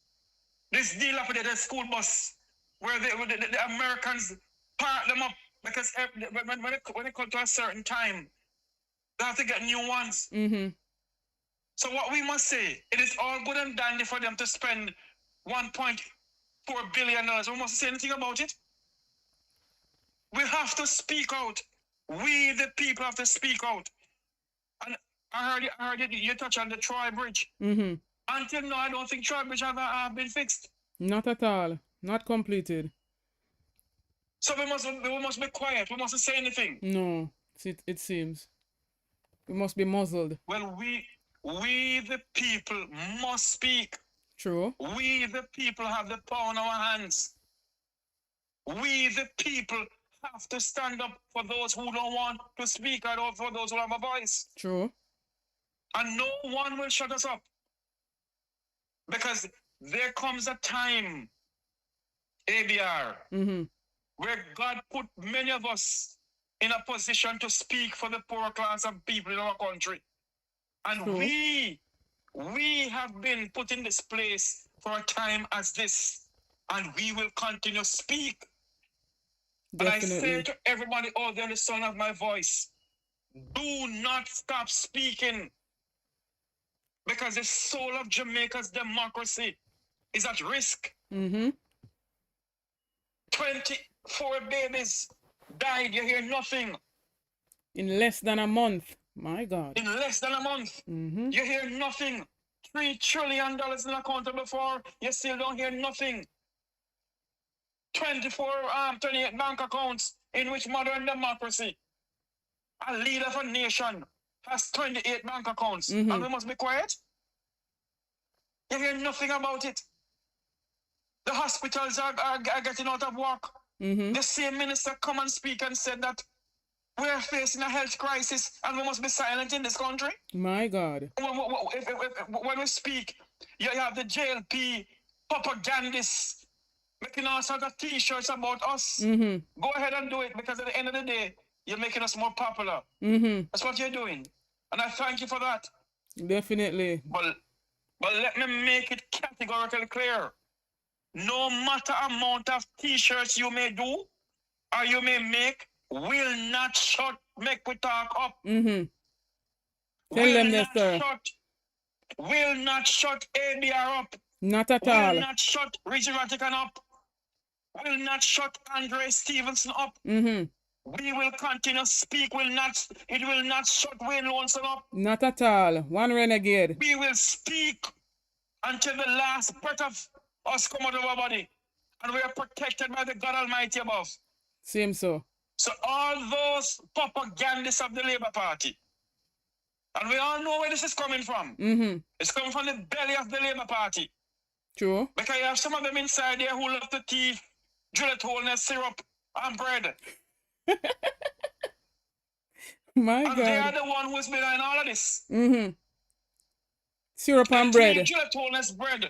This dilapidated school bus where the Americans park them up because when they come to a certain time, they have to get new ones. So what we must say, it is all good and dandy for them to spend $1.4 billion. We mustn't say anything about it. We have to speak out. We, the people, have to speak out. And I heard you touch on the Troy Bridge. Until now, I don't think Troy Bridge have been fixed. Not at all. Not completed. So we must be quiet. We mustn't say anything. No, it seems. We must be muzzled. Well, we the people must speak. True. We the people have the power in our hands. We the people have to stand up for those who don't want to speak out, for those who have a voice. True. And no one will shut us up. Because there comes a time, ABR, where God put many of us in a position to speak for the poor class of people in our country. And True. we have been put in this place for a time as this. And we will continue to speak. Definitely. And I say to everybody out there in the sound of my voice, do not stop speaking. Because the soul of Jamaica's democracy is at risk. 24 babies died, you hear nothing. In less than a month. My God. In less than a month. You hear nothing. $3 trillion in the account before, you still don't hear nothing. 28 bank accounts in which modern democracy, a leader of a nation, has 28 bank accounts. And we must be quiet. You hear nothing about it. The hospitals are getting out of work. The same minister come and speak and said that we are facing a health crisis and we must be silent in this country. My God. When we speak, you have the JLP propagandists making all sorts of t-shirts about us. Go ahead and do it, because at the end of the day, you're making us more popular. That's what you're doing. And I thank you for that. Definitely. But let me make it categorically clear. No matter amount of t-shirts you may do or you may make, will not shut Make We Talk up. Tell them this, sir. Will not shut ABR up. Not at all. Will not shut Richie Ratican up. Will not shut Andre Stevenson up. We will continue to speak. It will not shut Wayne Lonesome up. Not at all. One renegade. We will speak until the last breath of us come out of our body. And we are protected by the God Almighty above. Same so. So all those propagandists of the Labour Party, and we all know where this is coming from. It's coming from the belly of the Labour Party. True. Because you have some of them inside there who love to teeth, drill hole in their syrup and bread. My and God. they are the one who's behind all of this. Syrup and bread. Drill hole in bread.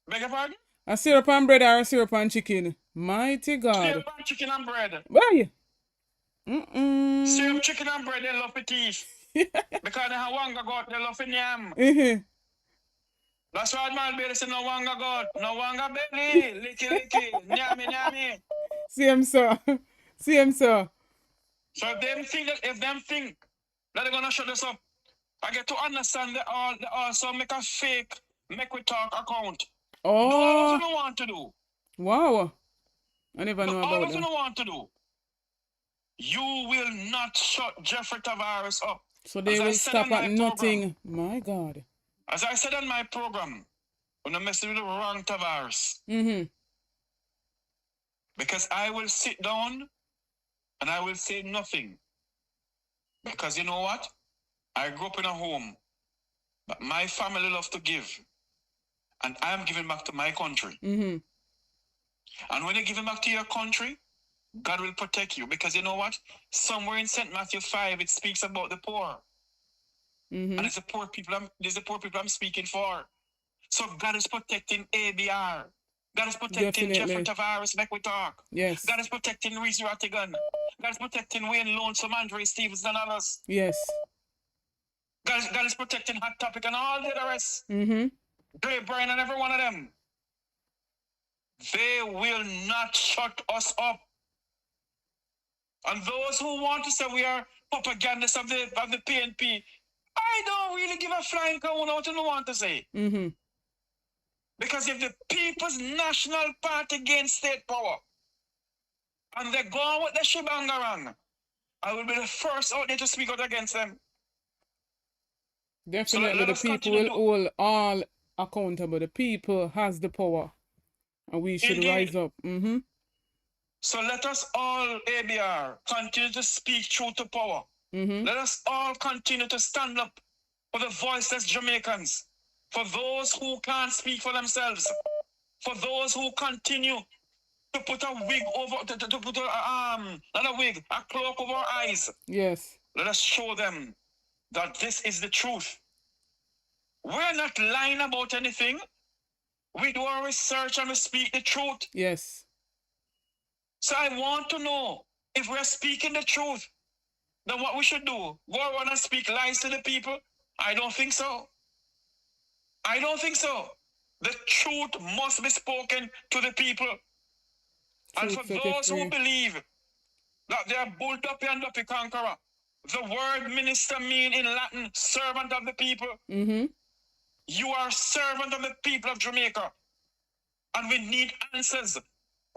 Beg your pardon? A syrup and bread or a syrup and chicken? Mighty God. Syrup and chicken and bread. Why? Syrup, chicken and bread, they love the teeth. Because they have wanga goat, they love the yam. That's why man baby say no wanga goat, no wanga belly, licky, nyami, nyami. Same so. Same so. So if them think that they're gonna shut us up, I get to understand they also make a fake Make We Talk account. Oh. Do all of you want to do. Wow. I never know about that. All of you want to do. You will not shut Jeffrey Tavares up. So they will stop at nothing. My God. As I said on my program, when I messed with the wrong Tavares. Because I will sit down and I will say nothing. Because you know what? I grew up in a home, but my family love to give. And I am giving back to my country. And when you're giving back to your country, God will protect you. Because you know what? Somewhere in St. Matthew 5, it speaks about the poor. And it's the poor people I'm speaking for. So God is protecting ABR. God is protecting Jeffrey Tavares, Make We Talk. Yes. God is protecting Reese Rattigan. God is protecting Wayne Lonesome, Andre Stevens, and others. Yes. God is protecting Hot Topic and all the rest. Dre Bryan and every one of them. They will not shut us up. And those who want to say we are propagandists of the PNP, I don't really give a flying cow what you want to say. Because if the People's National Party gains state power, and they're going with the shibangaran, I will be the first out there to speak out against them. Definitely, the people will hold all accountable. The people has the power, and we should rise up. So let us all, ABR, continue to speak truth to power. Let us all continue to stand up for the voiceless Jamaicans, for those who can't speak for themselves, for those who continue to put a wig over, to put not a wig, a cloak over our eyes. Yes. Let us show them that this is the truth. We're not lying about anything. We do our research and we speak the truth. Yes. So I want to know if we're speaking the truth, then what we should do. Go around and speak lies to the people? I don't think so. I don't think so. The truth must be spoken to the people. And for those who believe that they are bull duppy and duppy conqueror, the word minister mean in Latin, servant of the people. You are servant of the people of Jamaica. And we need answers.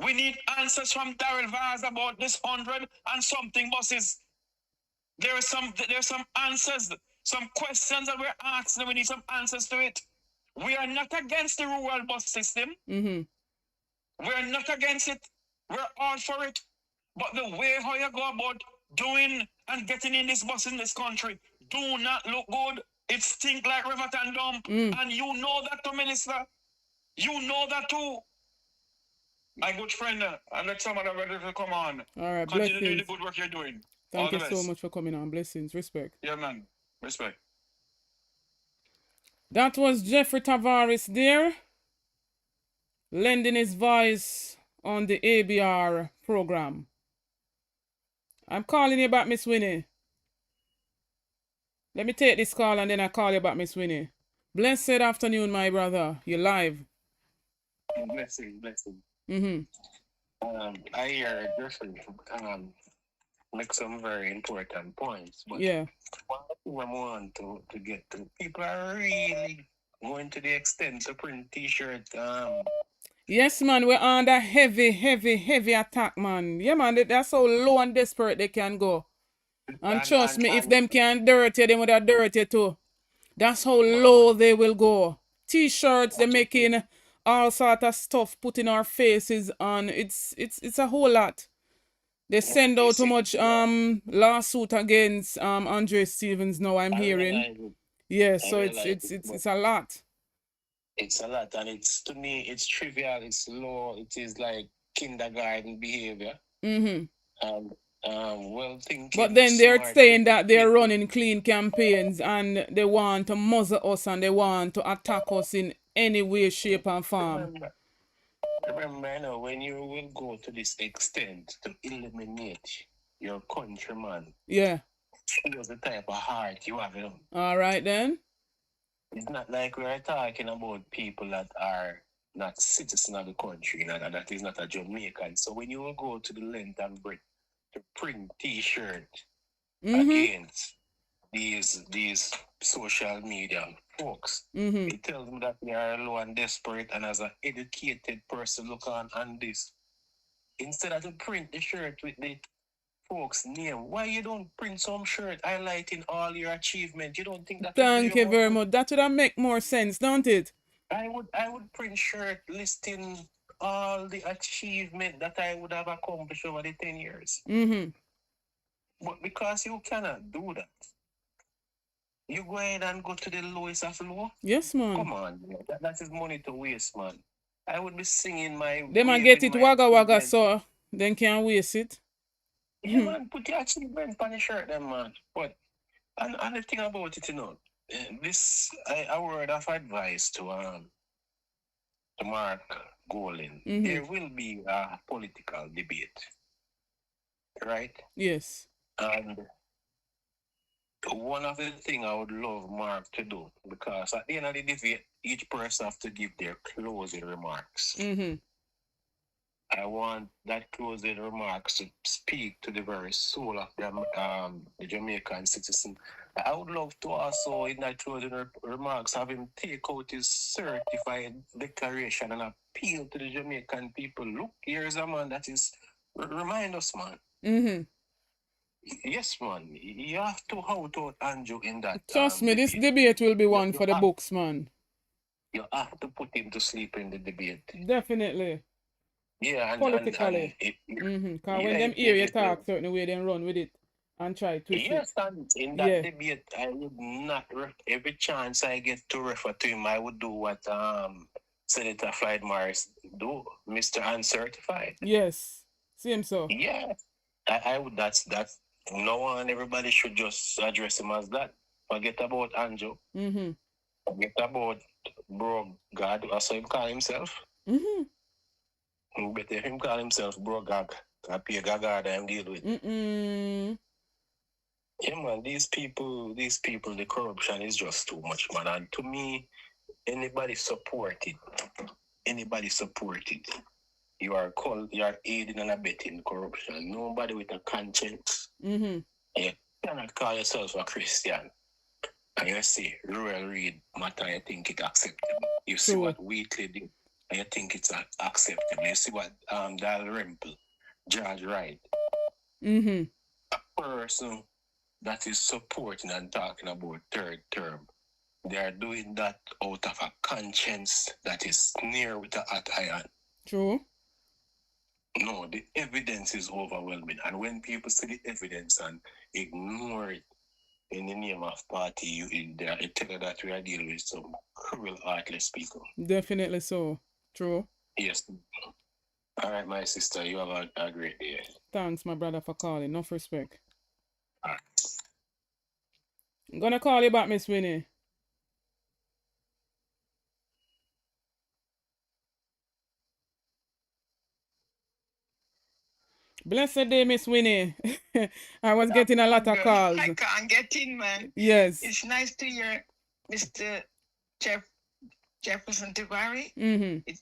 We need answers from Daryl Vaz about this 100 and something buses. There are some answers, some questions that we're asking, and we need some answers to it. We are not against the rural bus system. We're not against it. We're all for it. But the way how you go about doing and getting in this bus in this country do not look good. It stink like Riverton dump. And you know that too, Minister. You know that too. My good friend, and let somebody ready to come on. All right, continue doing the good work you're doing. Thank you so much for coming on. Blessings. Respect. Yeah, man. Respect. That was Jeffrey Tavares there, lending his voice on the ABR program. I'm calling you back, Miss Winnie. Let me take this call and then I call you back, Miss Winnie. Blessed afternoon, my brother. You're live. Blessing. I hear Jeffrey make some very important points. But yeah. What I want to get to, people are really going to the extent to print t-shirts. Yes, man, we're under heavy attack, man. Yeah, man, that's how low and desperate they can go. And trust me, if them can dirty, they would have dirty too. That's how low they will go. T-shirts, they're making all sort of stuff, putting our faces on. It's a whole lot. They send out too much lawsuit against Andre Stevens now, I'm hearing. Yes, so it's a lot. It's a lot, and it's, to me, it's trivial, it's low, it is like kindergarten behavior. Well thinking. But then they're saying that they're running clean campaigns and they want to muzzle us and they want to attack us in any way, shape, and form. Remember, you know, when you will go to this extent to eliminate your countryman, yeah, shows the type of heart you have. You know? All right, then. It's not like we're talking about people that are not citizens of the country, and that is not a Jamaican. So when you will go to the length and breadth to print T-shirt against these social media folks, it tells me that they are low and desperate, and as an educated person look on this, instead of to print the shirt with the folks' name, why you don't print some shirt highlighting all your achievement? You don't think that? Thank you very much. That would make more sense, don't it? I would print shirt listing all the achievement that I would have accomplished over the 10 years. But because you cannot do that, you go ahead and go to the lowest of low. Yes, man. Come on, that is money to waste, man. I would be singing my. They might get it wagga so then can't waste it. Yeah, man, put your achievement on the shirt, then, man. But and the thing about it, you know, this a word of advice to Mark Golin. There will be a political debate, right? Yes. And one of the things I would love Mark to do, because at the end of the debate, each person have to give their closing remarks. I want that closing remarks to speak to the very soul of the Jamaican citizen. I would love to also, in that closing remarks, have him take out his certified declaration and appeal to the Jamaican people. Look, here's a man that is Remind us, man. Yes, man. You have to out Andrew in that. Trust me, this debate will be one for the books, man. You have to put him to sleep in the debate. Definitely. Yeah, and politically. Because when them hear you talk certain way, then run with it and try to twist it. Yes, and in that debate, I would not every chance I get to refer to him, I would do what Senator Floyd Morris do, Mr. Uncertified. Yes, same so. Yeah, I would. That's no one. Everybody should just address him as that. Forget about Andrew. Forget about bro God. That's what him call himself. Better him call himself bro Gag. I pay Gaga that I'm deal with. Yeah, man, these people, the corruption is just too much, man. And to me, anybody support it. You are aiding and abetting corruption. Nobody with a conscience. You cannot call yourself a Christian. And you see Royal Read matter, you think it's acceptable. You see what Wheatley did, and you think it's acceptable. You see what Dalrymple, George Wright. A person that is supporting and talking about third term, they are doing that out of a conscience that is near with a hot iron. True. No, the evidence is overwhelming. And when people see the evidence and ignore it in the name of party, they tell you that we are dealing with some cruel, heartless people. Definitely so. True. Yes. All right, my sister, you have a great day. Thanks, my brother, for calling. Enough respect. I'm gonna call you back, Miss Winnie. Blessed day, Miss Winnie. I was getting a lot of calls. I can't get in, man. Yes. It's nice to hear Mr. Jefferson Tibari. It's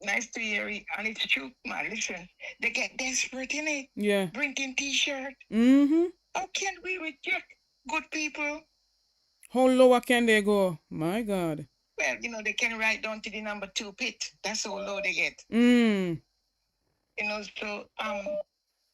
nice to hear it, and it's true, man. Listen, they get desperate in it. Yeah. Bringing T-shirt. How can we reject good people? How lower can they go? My God. Well, they can write down to the number 2 pit. That's how low they get. So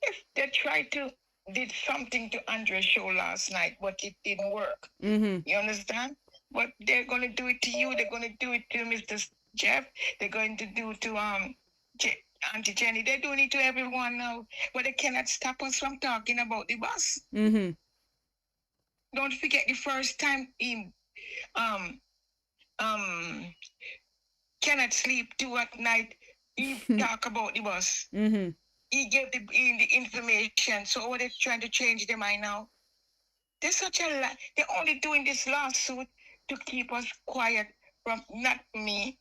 if they tried to did something to Andre's show last night, but it didn't work. You understand? But they're gonna do it to you. They're gonna do it to Mr. Jeff. They're going to do it to Auntie Jenny. They're doing it to everyone now. But they cannot stop us from talking about the bus. Don't forget the first time he cannot sleep 2 at night. He talk about the bus. He gave the information. So what they're trying to change their mind now? They're such a lie. They're only doing this lawsuit to keep us quiet from not me,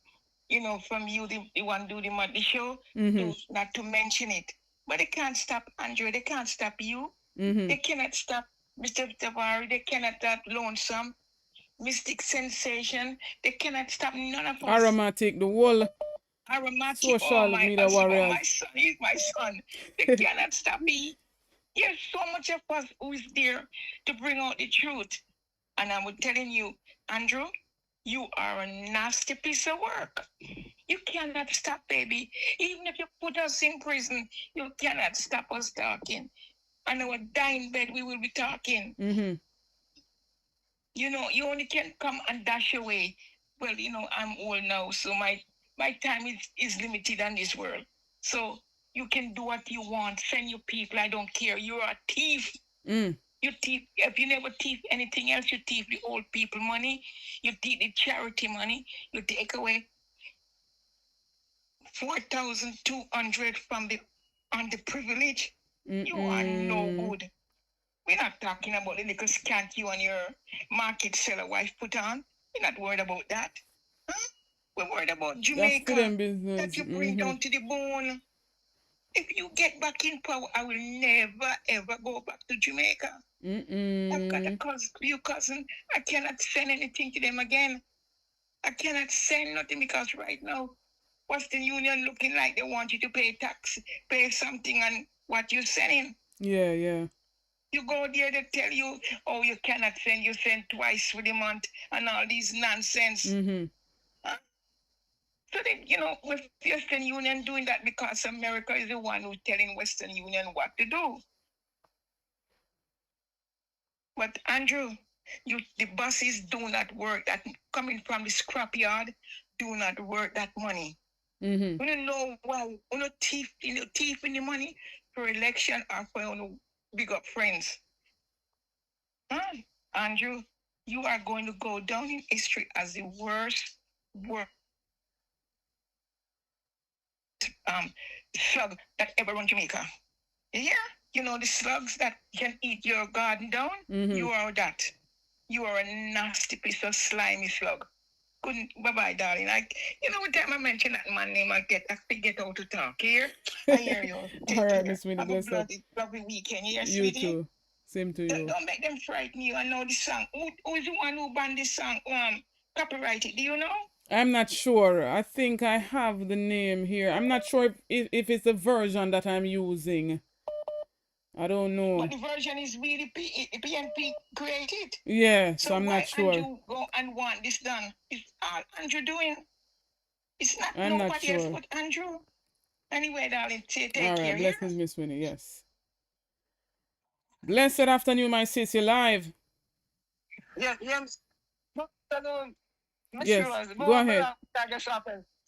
from you, the one do the show, not to mention it. But they can't stop Andrew. They can't stop you. They cannot stop Mr. Tavares. They cannot stop Lonesome, Mystic Sensation. They cannot stop none of us. Aromatic, the whole social media warriors. My son, he's my son. They cannot stop me. There's so much of us who is there to bring out the truth. And I'm telling you, Andrew, you are a nasty piece of work. You cannot stop, baby. Even if you put us in prison, you cannot stop us talking. On our dying bed, we will be talking. You only can come and dash away. Well, I'm old now, so my time is limited on this world. So you can do what you want. Send your people. I don't care. You're a thief. You thief. If you never thief anything else, you thief the old people money. You thief the charity money. You take away 4,200 from the underprivileged. You are no good. We're not talking about the little scant you and your market seller wife put on. We're not worried about that. Huh? We're worried about Jamaica that you bring down to the bone. If you get back in power, I will never, ever go back to Jamaica. I've got a cousin. I cannot send anything to them again. I cannot send nothing because right now, Western Union looking like they want you to pay tax, pay something on what you're sending. Yeah. You go there, they tell you, oh, you cannot send. You send twice for the month and all these nonsense. So they, with Western Union doing that because America is the one who's telling Western Union what to do. But Andrew, the buses do not work. That coming from the scrapyard do not work that money. You know why? You thief in the money for election or for big up friends. Huh? Andrew, you are going to go down in history as the worst slug that ever run Jamaica. Yeah? The slugs that can eat your garden down? You are that. You are a nasty piece of slimy slug. Bye-bye, darling. Every time I mention that man name, I get out to talk here. I hear you. All right, Miss Winnie, bless up. Lovely weekend. Yes, You sweetie? too. Same to you. Don't make them frighten you. I know the song. Who's the one who banned this song? Copyrighted. Do you know? I'm not sure. I think I have the name here. I'm not sure if it's the version that I'm using. I don't know. But the version is really PNP created. Yeah, so I'm not sure. Andrew go and want this done? It's all Andrew doing. It's not I'm not nobody sure. else but Andrew. Anyway, darling, take All care. right, blessings, Miss Winnie. Yes. Blessed afternoon, my sis. You're live. Yeah. Afternoon. Yes, go ahead.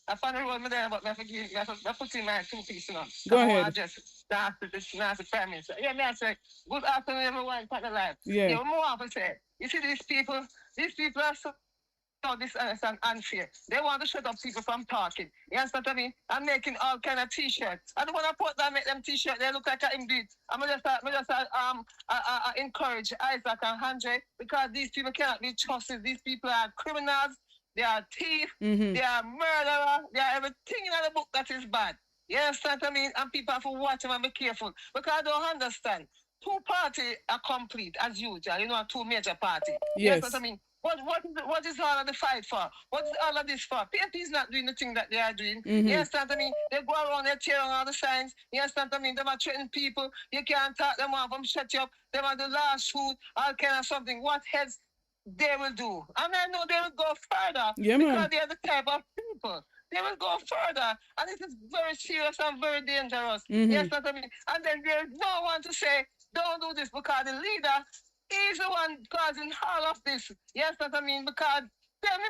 I found a road there, but I forgive you. I put in my 2 pieces on. Go ahead. I just start to this nasty Prime Minister. Yeah, me I say, good afternoon, everyone. Part of life. Yeah. Yeah, more often say, you see these people are so dishonest and unfair. They want to shut up people from talking. You understand what I mean? I'm making all kind of t-shirts. I don't want to put that, make them t-shirts. They look like an indeed. I'm just encourage Isaac and Andre because these people cannot be trusted. These people are criminals. They are thieves, they are murderers, they are everything in the book that is bad. You understand what I mean? And people have to watch them and be careful. Because I don't understand. 2 parties are complete as usual, 2 major parties. Yes. You understand what I mean? What is all of the fight for? What is all of this for? PNP is not doing the thing that they are doing. You understand what I mean? They go around, they tear on all the signs. You understand what I mean? They are threatening people. You can't talk them off, shut you up. They are the last food, all kind of something. What else they will do? And I know they will go further because they are the type of people. They will go further. And it is very serious and very dangerous. Yes, what I mean? And then there's no one to say, don't do this because the leader is the one causing all of this. Yes, what I mean? Because them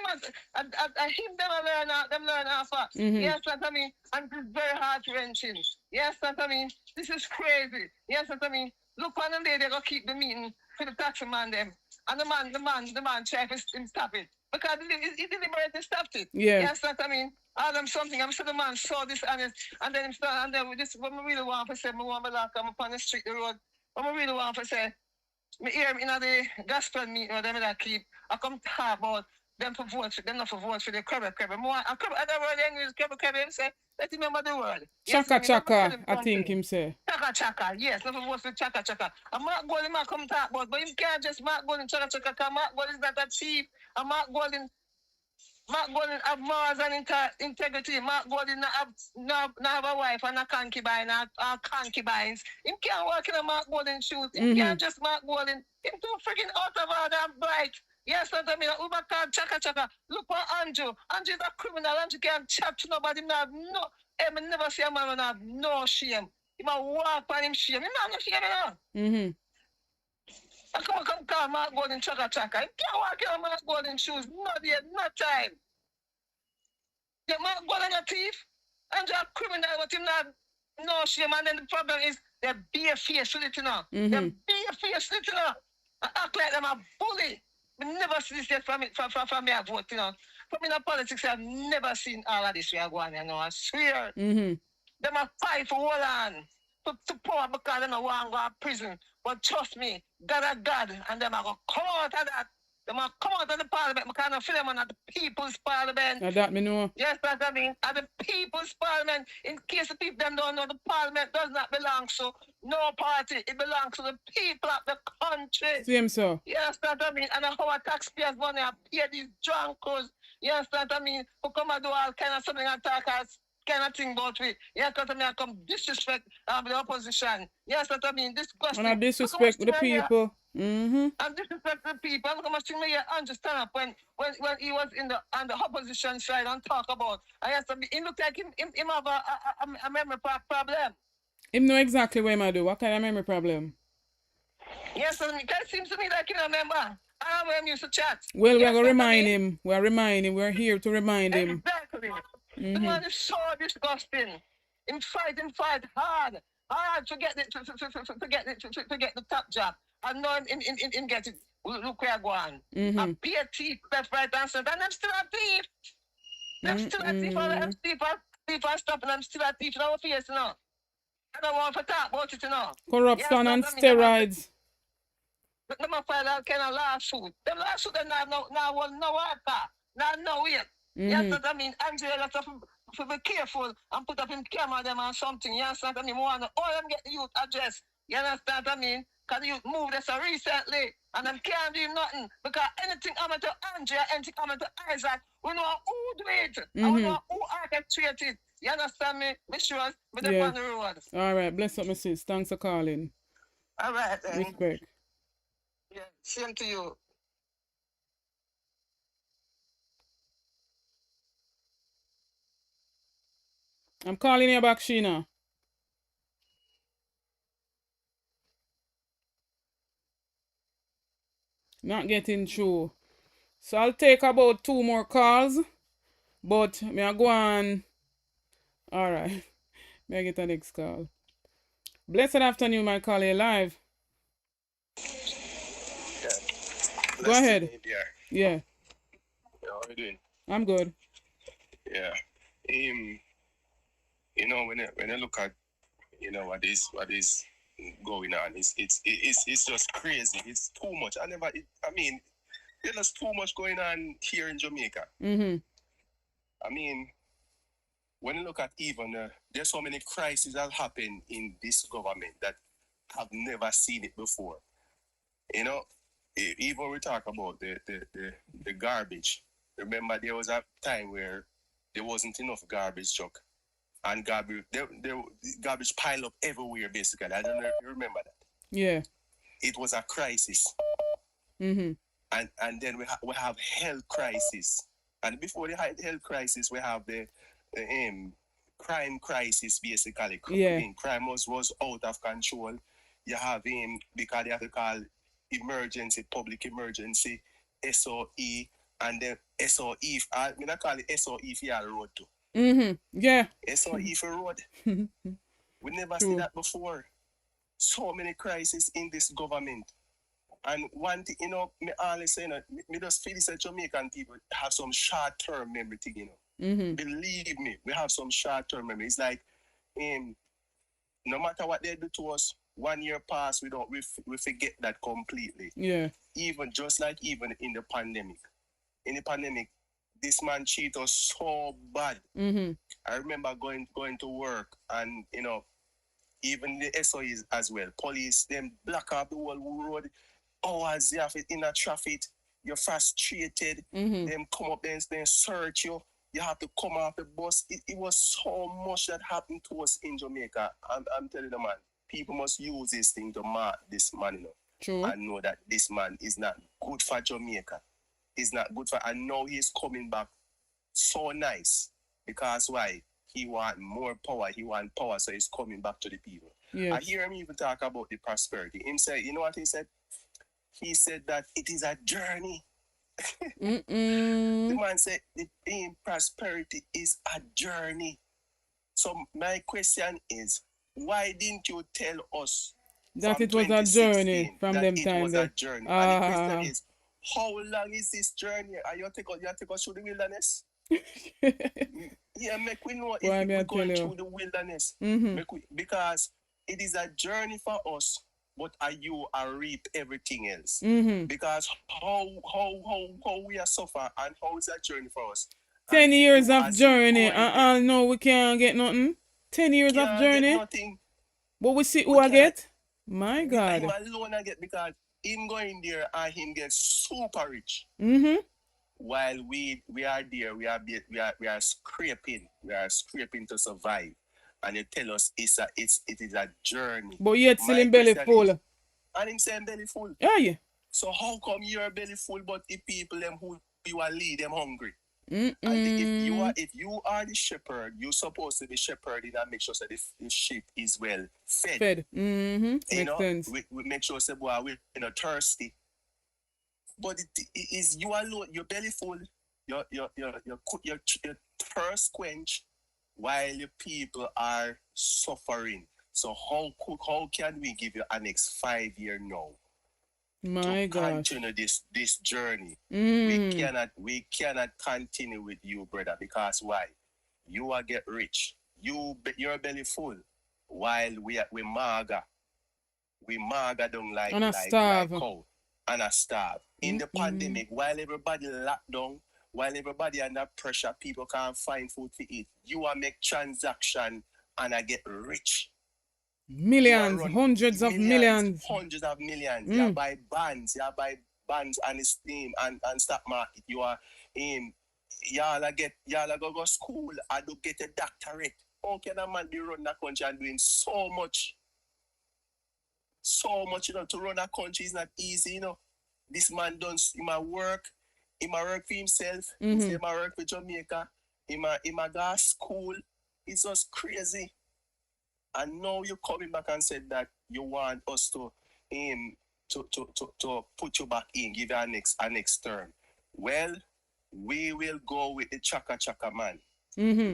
learn off. Yes, what I mean? And it's very heart-wrenching. Yes, what I mean? This is crazy. Yes, what I mean? Look on the lady go keep the meeting for the taxi man them. And the man try to stop it. Because he deliberately stopped it. Yeah. Yes, what I mean? All them something. I'm sure the man saw this and then with this what I really want to say, I want to lock him upon the street, the road. What I really want to say, me hear him in the gospel meeting or them that keep. I come talk about them for votes, them not for votes for the crabbe. More I don't word English crabbe him say, let's remember the word. Chaka, I think him say. Chaka, yes, not for votes for chaka. And Mark Golding might come talk about, but him can't just Mark Golding chaka, because Mark Golding is not a thief, and Mark Golding have morals and integrity. Mark Golding not have a wife and a concubine or concubines. Him can't walk in a Mark Golding shoes. Him can't just Mark Golding. Him too freaking out of order and bright. Yes, what I mean, Uber called chaka. Look for Andrew. Andrew is a criminal. Andrew can't chat to nobody. I never see a man when I have no shame. He might walk on him shame. He not no shame at all. I come call Mark Golding chaka. He can't walk in a Mark Golding shoes. Not yet, not time. Yeah, Mark Golding a thief. Andrew a criminal, but him not no shame. And then the problem is they bare face with it, They bare face with it, I act like them a bully. I never see this yet from me a vote, From in the politics, I've never seen all of this we are going, I swear. Them a fight for hold on to power because they don't want to go to prison. But trust me, God are God, and them are going to come out of that. They might come out of the parliament because I feel them on the people's parliament. That me know. Yes, that's what I mean. At the people's parliament, in case the people them don't know, the parliament does not belong to no party. It belongs to the people of the country. Same so. Yes, that's what I mean. And our taxpayers' money are pay these drunkers. Yes, that's what I mean. Who come and do all kind of something and talk as kind of thing about it. Yes, that's what I mean. I come disrespect the opposition. Yes, that's what I mean. Disgusting. And I disrespect the people. And disrespect the people. I'm going to see me understand up when he was on the opposition side and talk about. I have to be. It looked like him have a memory problem. Him know exactly what I do. What kind of memory problem? Yes, and it seems to me like you remember. I don't know him used to chat. Well, we're gonna remind him. We're reminding him. We're here to remind him. Exactly. The man is so disgusting. Him fight hard to get the top job. I know him get it. Look where I go on. I pay a thief left, right, and center, and I'm still a thief. I'm still a thief. I'm thief and stuff, and I'm still a thief in our face now. I don't want to talk about it now. Corruption and steroids. But them file all kind of lawsuit. Them lawsuit them no water. No way. You understand what I mean? Angela have to be careful and put up in camera them or something. You understand what I mean? All them get the youth address. You understand what I mean? Because the youth moved this recently and them can't do nothing. Because anything happen to Andrea, anything happen to Isaac, we know who do it. And we know who orchestrate it. You understand me? Be sure with them on the road. All right. Bless up, my sis. Thanks for calling. All right. Respect. Yeah, same to you. I'm calling you back, Sheena. Not getting through. So I'll take about 2 more calls. But me I go on. Alright. May I get the next call. Blessed afternoon, my caller live. Yeah. Go ahead. Yeah. How are you doing? I'm good. Yeah. You know, when you look at, you know, what is going on, it's just crazy. It's too much. I mean, there's just too much going on here in Jamaica. I mean, when you look at even there's so many crises that happen in this government that have never seen it before. You know, even when we talk about the garbage. Remember, there was a time where there wasn't enough garbage truck. And garbage pile up everywhere, basically. I don't know if you remember that. Yeah. It was a crisis. And then we have health crisis. And before the health crisis, we have the crime crisis, basically. Yeah. Crime was out of control. You have because they have to call public emergency, SOE, and then SOE. I mean, I call it SOE for the road too. Yeah. SOE for road. We never see that before. So many crises in this government. And one thing, you know, me always say, you know, me just feel that Jamaican people have some short-term memory thing, you know. Believe me, we have some short-term memory. It's like, no matter what they do to us, 1 year pass, we forget that completely. Yeah. Even in the pandemic. In the pandemic, this man cheated us so bad. I remember going to work and, you know, even the SOEs as well. Police, them block up the whole road. Hours you have it in a traffic. You're frustrated. Them come up there and search you. You have to come off the bus. It was so much that happened to us in Jamaica. I'm telling the man, people must use this thing to mark this man, you know. True. And know that this man is not good for Jamaica. He's not good for, and now he's coming back so nice. Because why? He want more power. He want power, so he's coming back to the people. Yes. I hear him even talk about the prosperity. Him say, you know what he said? He said that it is a journey. The man said the prosperity is a journey. So my question is, why didn't you tell us that it was a journey from them time? It was a journey. And the question is, how long is this journey? Are you take us through the wilderness? Yeah, make we know if we're going through the wilderness. Because it is a journey for us, but you are reap everything else. Because how we are suffer and how is that journey for us? 10 years of journey. No, we can't get nothing. 10 years of journey. Get nothing. But we see who I get. My God. Him alone I get because him going there and him get super rich. While we are there, we are scraping. We are scraping to survive. And you tell us it is a journey. But yet still in belly full. And him saying belly full. Yeah. So how come you're belly full, but the people them who you are lead them hungry? And if you are the shepherd, you're supposed to be shepherding and make sure that the sheep is well fed. Makes sense. We make sure that we're not thirsty. But it is you alone, your belly full, your thirst quench, while your people are suffering. So how can we give you a next 5 year now? My God. Continue this journey. We cannot continue with you, brother, because why? You are get rich. Your belly full, while we maga. We maga don't like cow and a starve. In the pandemic, while everybody locked down, while everybody under pressure, people can't find food to eat. You are make transaction and I get rich. Millions, hundreds of millions. You buy bands, and Steam and stock market. You are in y'all go school and do get a doctorate. How can a man be run that country and doing so much? So much, to run a country is not easy, This man does he might work for himself, he might work for Jamaica, he might go to school. It's just crazy. And now you're coming back and said that you want us to put you back in, give you a next term. Well, we will go with the Chaka Chaka man.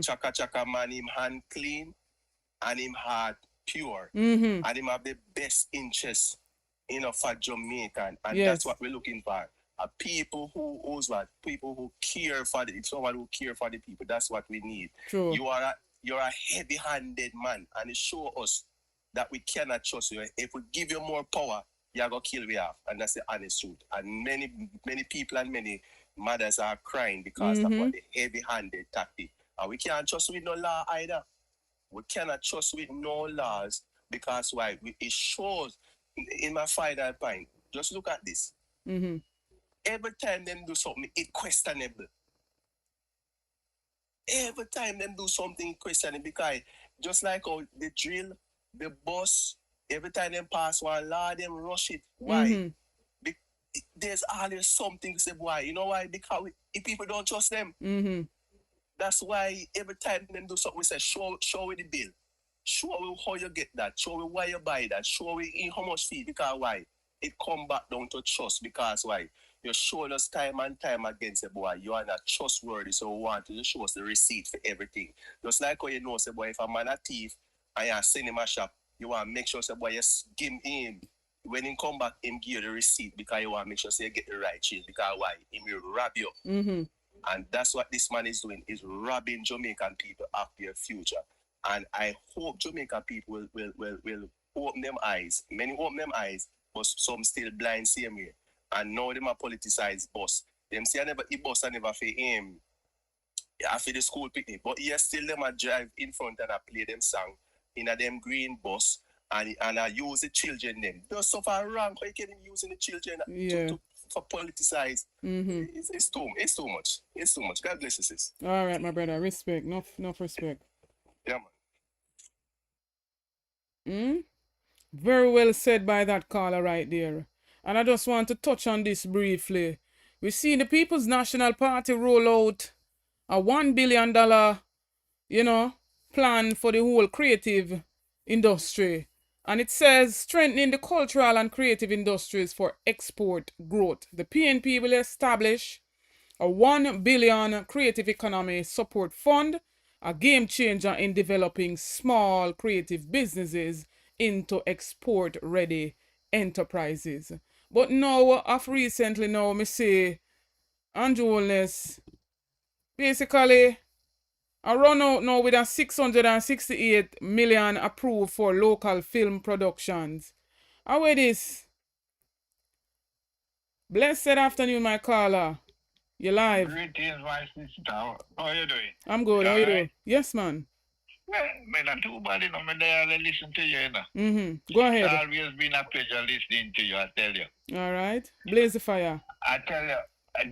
Chaka Chaka man, him hand clean and him heart pure. And him have the best interest, for Jamaican. And that's what we're looking for. People people who care for someone who care for the people. That's what we need. True. You're a heavy-handed man, and it shows us that we cannot trust you. If we give you more power, you're going to kill we off, and that's the honest truth. And many people and many mothers are crying because of what the heavy-handed tactic. And we can't trust with no law either. We cannot trust with no laws because why? It shows, in my final point, just look at this. Every time them do something, it's questionable. Every time them do something questionable, because just like how the drill, the bus, every time them pass one law, them rush it. Why? There's always something to say why. You know why? Because if people don't trust them. That's why every time them do something, we say, show me the bill. Show me how you get that. Show me why you buy that. Show me how much fee. Because why? It come back down to trust. Because why? You showed us time and time again, say, boy, you are not trustworthy, so we want you to show us the receipt for everything. Just like how you know, say, boy, if a man a thief and you send him a shop, you want to make sure, say, boy, you give him, when he come back, him give you the receipt because you want to make sure, say, you get the right change. Because why? He will rob you. And that's what this man is doing, is robbing Jamaican people of their future. And I hope Jamaican people will open them eyes. Many open them eyes, but some still blind same way. And now them a politicize bus. Them say I never bus and never for him. After the school picnic. But yes, still them a drive in front and I play them song in a them green bus and I use the children them. There's so far wrong. How you can using the children for politicize? It's too much. It's too much. God bless you, sis. All right, my brother. Respect. Enough respect. Yeah, man. Very well said by that caller right there. And I just want to touch on this briefly. We see the People's National Party roll out a $1 billion, plan for the whole creative industry. And it says strengthening the cultural and creative industries for export growth. The PNP will establish a $1 billion creative economy support fund, a game changer in developing small creative businesses into export-ready enterprises. But now, recently now, me say, Andrew Holness, basically, I run out now with a 668 million approved for local film productions. How is this? Blessed afternoon, my caller. You live. Greetings, my sister. How are you doing? I'm good. How are you doing? Yes, man. Well, not too bad, I'm there to listen to you, Go ahead. It's always been a pleasure listening to you, I tell you. All right. Blaze the fire. I tell you,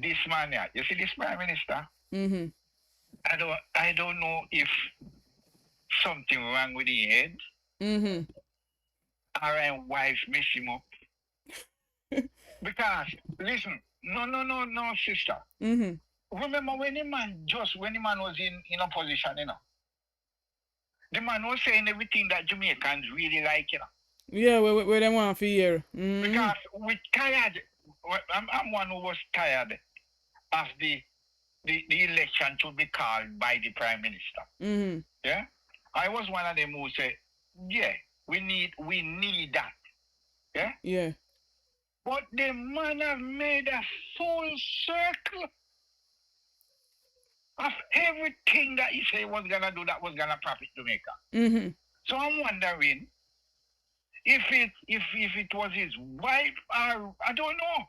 this man here, you see this Prime Minister? I don't know if something wrong with his head. Or his wife mess him up. Because, listen, no, sister. Remember when the man was in opposition, the man was saying everything that Jamaicans really like, Yeah, where they want for hear. Because we tired. I'm one who was tired of the election to be called by the Prime Minister. Yeah? I was one of them who said, yeah, we need that. Yeah? Yeah. But the man have made a full circle of everything that he said was gonna do that was gonna profit Jamaica. So I'm wondering if it was his wife or I don't know.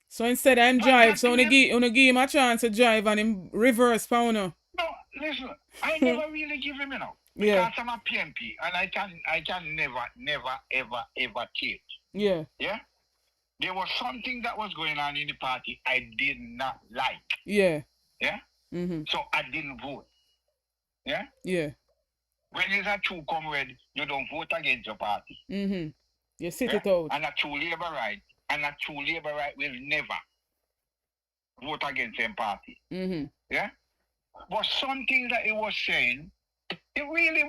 So instead of drive, so you give him a chance to drive and him reverse pound. No, listen, I never really give him because I'm a PMP and I can never ever change. Yeah. Yeah? There was something that was going on in the party I did not like. Yeah. Yeah? So I didn't vote. Yeah? Yeah. When it's a true comrade, you don't vote against your party. You sit it out. And a true Labourite will never vote against their party. Yeah? But something that he was saying, it really,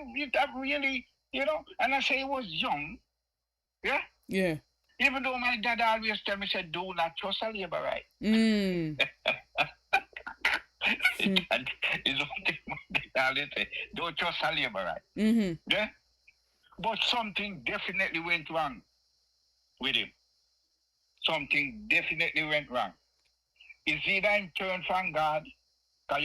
and I say he was young. Yeah? Yeah. Even though my dad always tell me, said, do not trust a Labourite. It's something my dad say, don't trust a Labourite. Yeah? But something definitely went wrong with him. Something definitely went wrong. It's either in turn from God, because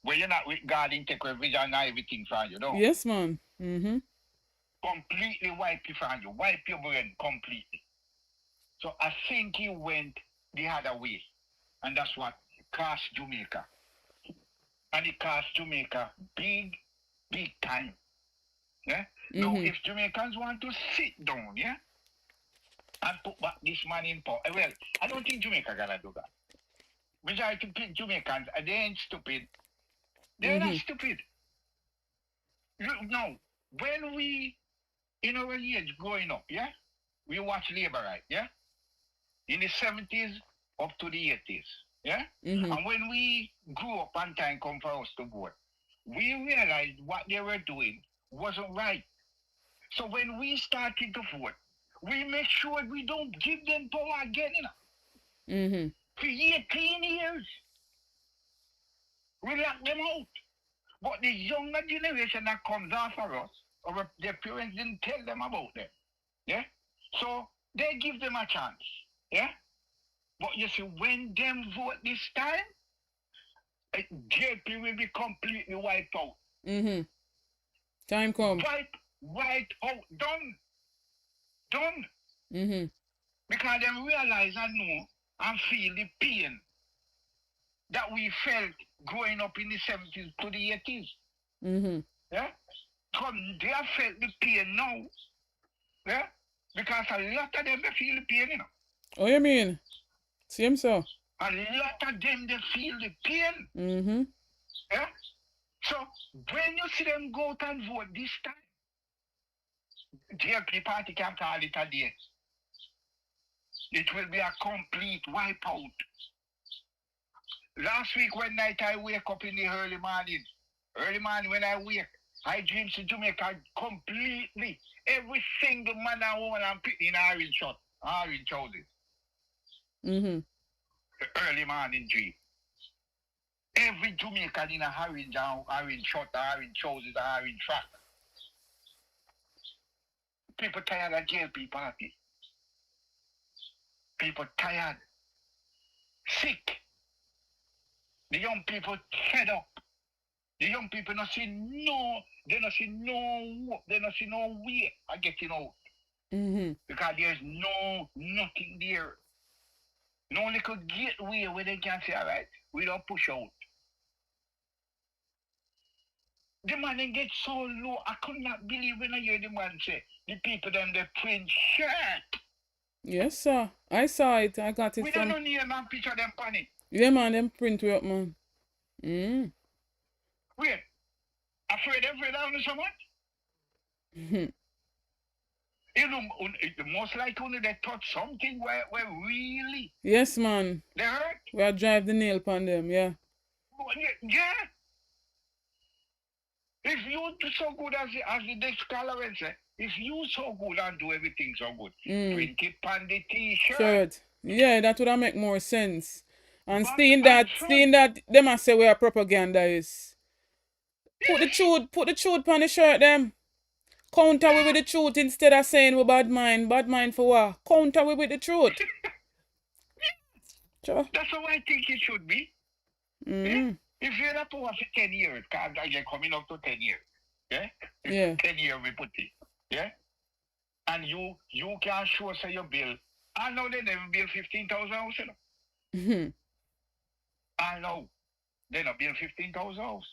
when you're not with God, he take revision and everything from you, know? Yes, man. Completely wipe you from you. Wipe your brain completely. So I think he went the other way. And that's what cost Jamaica. And it cost Jamaica big time. Yeah? Now, if Jamaicans want to sit down, yeah, and put back this man in power, well, I don't think Jamaica gonna do that. Majority of Jamaicans, they ain't stupid. They're not stupid. No, when we, in our age growing up, yeah, we watch Labourite, yeah, in the 70s up to the 80s, yeah, and when we grew up and time come for us to vote, we realized what they were doing wasn't right. So when we started to vote, we make sure we don't give them power again, for 18 years. We lock them out. But the younger generation that comes after us, or their parents didn't tell them about them. Yeah? So they give them a chance. Yeah? But you see, when them vote this time, JP will be completely wiped out. Time come. Wiped out. Done. Because they realize and know and feel the pain that we felt growing up in the 70s to the 80s. Yeah? So they have felt the pain now. Yeah? Because a lot of them they feel the pain, Oh, you mean? Same so. A lot of them they feel the pain. Yeah? So when you see them go out and vote this time, JP party can call it a day. It will be a complete wipeout. Last week one night I wake up in the early morning when I wake, I dream to Jamaica completely. Every single man and woman I'm putting in orange shirt, orange trousers. The early morning dream. Every Jamaican in a orange shirt, orange trousers, orange track. People tired of JP party. People tired. Sick. The young people fed up. The young people not see no hope. They not see no way of getting out. Because there's nothing there. No little gateway where they can say, all right, we don't push out. The man then get so low, I could not believe when I hear the man say, the people them they print shirt. Yes, sir. I saw it. I got it we from... don't know name and picture them panic. Yeah, man, them print way up, man. Wait, afraid of so much? You know, most likely only they touch something where really Yes, man. they hurt. We are drive the nail upon them, yeah. Yeah. If you do so good as the scholar will say, if you so good and do everything so good, print it on the t-shirt. Yeah, that would make more sense. And seeing that them I say we are propagandaists. Put the truth on the shirt them. Counter we with the truth instead of saying we bad mind. Bad mind for what? Counter we with the truth. Sure. That's how I think it should be. If you're not over for 10 years, because you're coming up to 10 years. Yeah? 10 years we put it. Yeah? And you can show say your bill. I know they never bill 15,000 house, you know. I know. They not bill 15,000 house.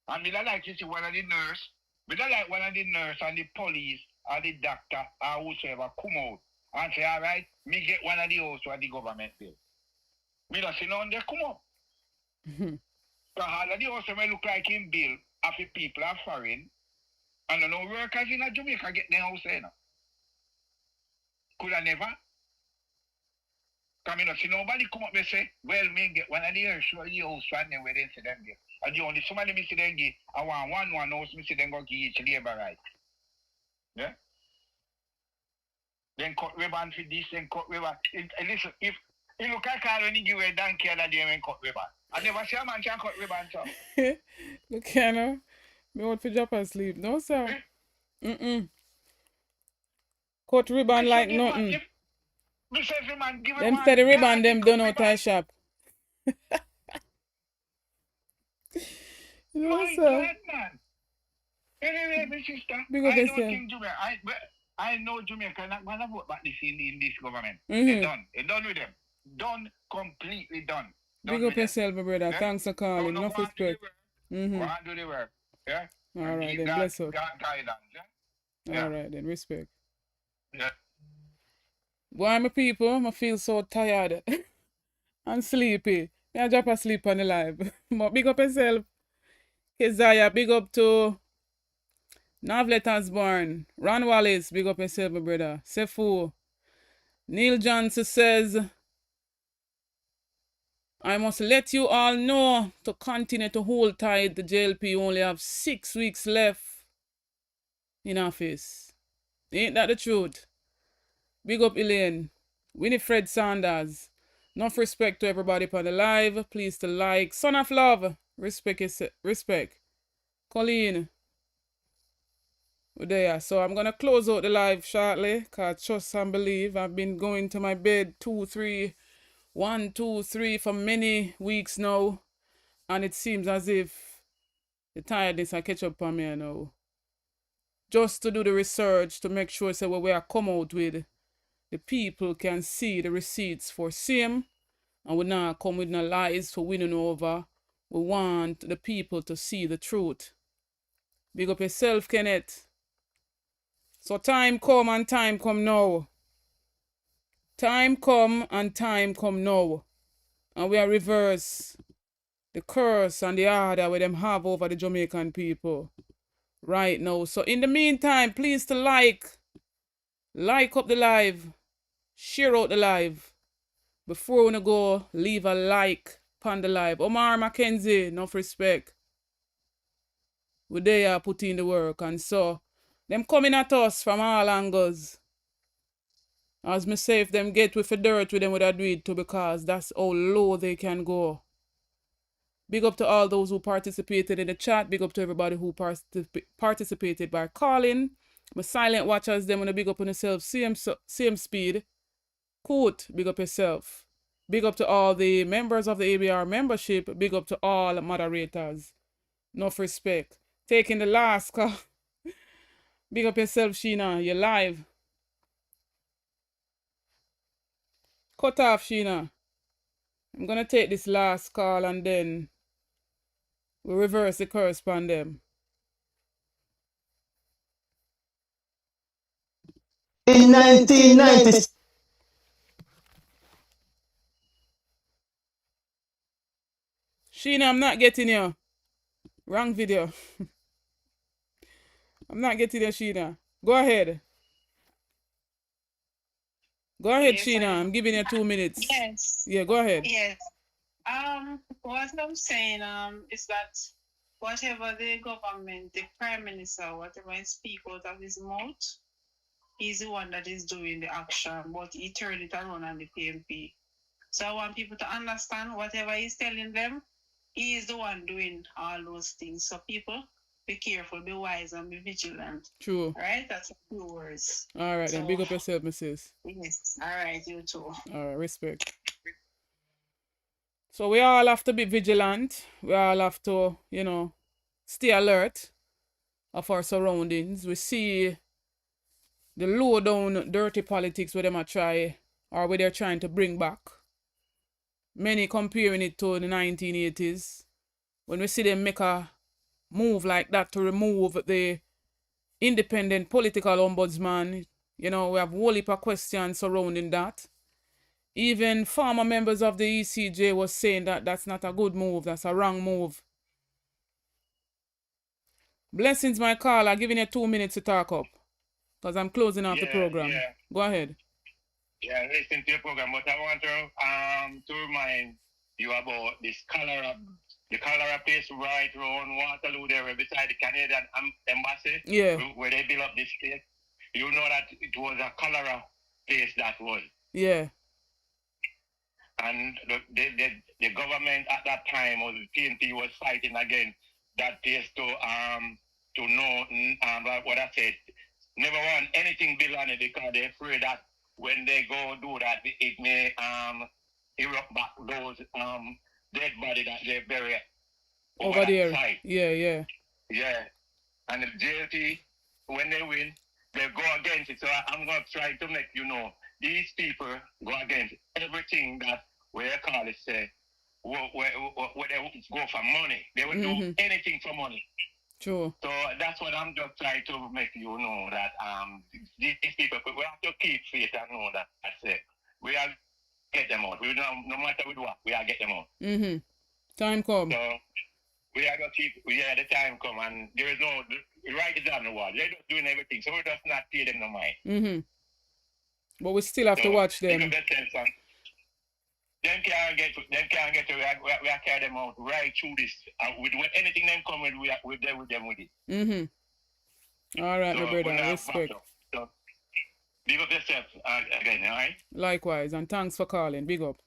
And me not like you see one of the nurse. Me not like one of the nurse and the police or the doctor or whosoever come out and say, all right, me get one of the house what the government bill. Me not see none they come up. So all of the house may look like in bill of the people are foreign and no workers in Jamaica get their house there. Could I never? Because I don't see nobody come up and say, well, me get one of the house where they where they see them get. And the only somebody me see them give, I want one house, me see them go give each Labourite. Yeah? Then cut ribbon for this, then cut ribbon. Listen, if you look at Carl when he give a donkey other day and cut ribbon. I never see a man can cut ribbon, so. Look, you know, me want to drop asleep. No, sir. Cut ribbon like nothing. Them say the ribbon them done out of shop. No, sir. God, man. Anyway, my sister, I know Jamaica not going to vote back this in this government. They're done. They're done with them. Done, completely done. Big up yourself, my brother. Yeah? Thanks for calling. No respect. Go and do the work. Yeah? All right, then. Bless up. Guidance. Yeah? All right, then. Respect. Yeah. Why, my people? I feel so tired and sleepy. I drop asleep on the live. But big up yourself. Keziah, big up to Navlet Osborne. Ron Wallace, big up yourself, my brother. Sefu. Neil Johnson says, I must let you all know to continue to hold tight. The JLP only have 6 weeks left in office. Ain't that the truth? Big up Elaine. Winifred Sanders. Enough respect to everybody on the live. Please to like. Son of Love. Respect is respect. Colleen. We're there. So I'm going to close out the live shortly. Because trust and believe. I've been going to my bed 1, 2, 3 for many weeks now. And it seems as if the tiredness I catch up on me now. Just to do the research to make sure so what we are come out with, the people can see the receipts for same. And we not come with no lies for winning over. We want the people to see the truth. Big up yourself, Kenneth. So time come and time come now. Time come and time come now. And we are reverse the curse and the order where them have over the Jamaican people right now. So in the meantime, please to like up the live, share out the live. Before we go, leave a like upon the live. Omar Mackenzie, enough respect. We there put in the work, and so them coming at us from all angles. As me say, if them get with the dirt with them, would I do it too, because that's how low they can go. Big up to all those who participated in the chat. Big up to everybody who participated by calling. My silent watchers, them wanna big up on yourself, same speed. Quote, big up yourself. Big up to all the members of the ABR membership. Big up to all moderators. Enough respect. Taking the last call. Big up yourself, Sheena. You're live. Cut off, Sheena. I'm going to take this last call and then we'll reverse the curse on them. In 1990. Sheena, I'm not getting you. Wrong video. I'm not getting you, Sheena. Go ahead. Go ahead, Sheena. I'm giving you 2 minutes. Yes. Yeah, go ahead. Yes. What I'm saying is that whatever the government, the prime minister, whatever he speak out of his mouth, he's the one that is doing the action, but he turned it around on the PMP. So I want people to understand whatever he's telling them, he is the one doing all those things. So people, be careful, be wise, and be vigilant. True. All right? That's a few words. All right, then big up yourself, Mrs. Yes. All right, you too. All right, respect. So we all have to be vigilant. We all have to, you know, stay alert of our surroundings. We see the low down dirty politics where them are try or where they're trying to bring back. Many comparing it to the 1980s. When we see them make a move like that to remove the independent political ombudsman, you know, we have a whole heap of questions surrounding that. Even former members of the ECJ was saying that that's not a good move, that's a wrong move. Blessings, my call. I'm giving you 2 minutes to talk up because I'm closing off the program. Yeah. Go ahead. Yeah, listen to your program, but I want to remind you about this cholera, the cholera place right around Waterloo there beside the Canadian embassy. Yeah. Where they built up this place. You know that it was a cholera place that was. Yeah. And the government at that time, or the PNP, was fighting against that place to know what I said. Never want anything built on it because they're afraid that when they go do that, it may erupt back those dead body that they bury over there. Side. Yeah. Yeah. And the JLT, when they win, they go against it. So I'm going to try to make you know, these people go against everything that, where they call it, say, where they go for money. They would do anything for money. True. So that's what I'm just trying to make you know, that these people, we have to keep faith and know that we are get them out. We don't, no matter what, we are get them out. Time come. So we are going to keep, the time come, and there is no, the right is on the wall. They're just doing everything, so we just not pay them no mind. But we still have to watch them. Them can't get to, we are carry them out right through this. With anything them come with, we're there with them with it. All right, my brother, respect. So, big up yourself again, all right? Likewise, and thanks for calling. Big up.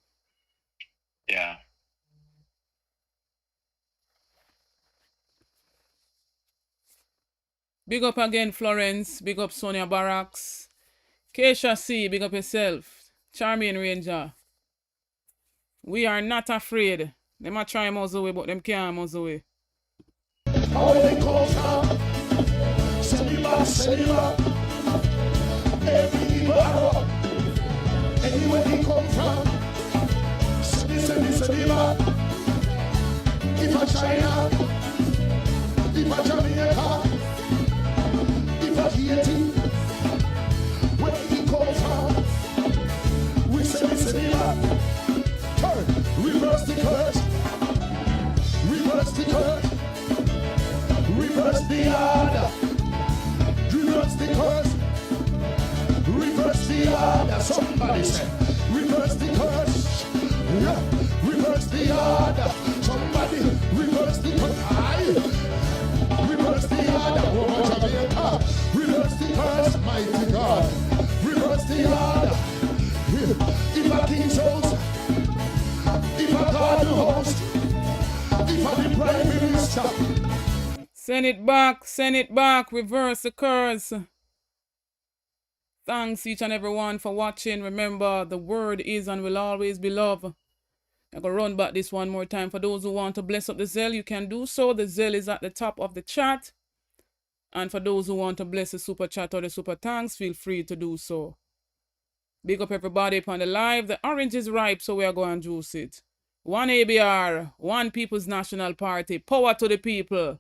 Yeah. Big up again, Florence. Big up, Sonia Barracks. KSAMC, big up yourself. Charmian Ranger. We are not afraid. They might try muzzle away, but them can't muzzle away. How they call from? Send him up. Every barrel. Anywhere he come from. Send him up. If a China, if a Jamaica, if a Haiti, where he come from, we send him up. Reverse the curse. Reverse the curse. Reverse the order. Reverse the curse. Reverse the order. Somebody say, reverse the curse. Yeah. Reverse the order. Somebody reverse the curse. Aye. Reverse the order. Woman Jamaica. Reverse the curse. Mighty God. Reverse the order. If a king's house, if I call the host, if I'm the prime minister. Send it back, reverse the curse. Thanks each and everyone for watching. Remember, the word is and will always be love. I'm going to run back this one more time. For those who want to bless up the Zelle, you can do so. The Zelle is at the top of the chat. And for those who want to bless the super chat or the super thanks, feel free to do so. Big up everybody upon the live. The orange is ripe, so we are going to juice it. One ABR, one People's National Party. Power to the people.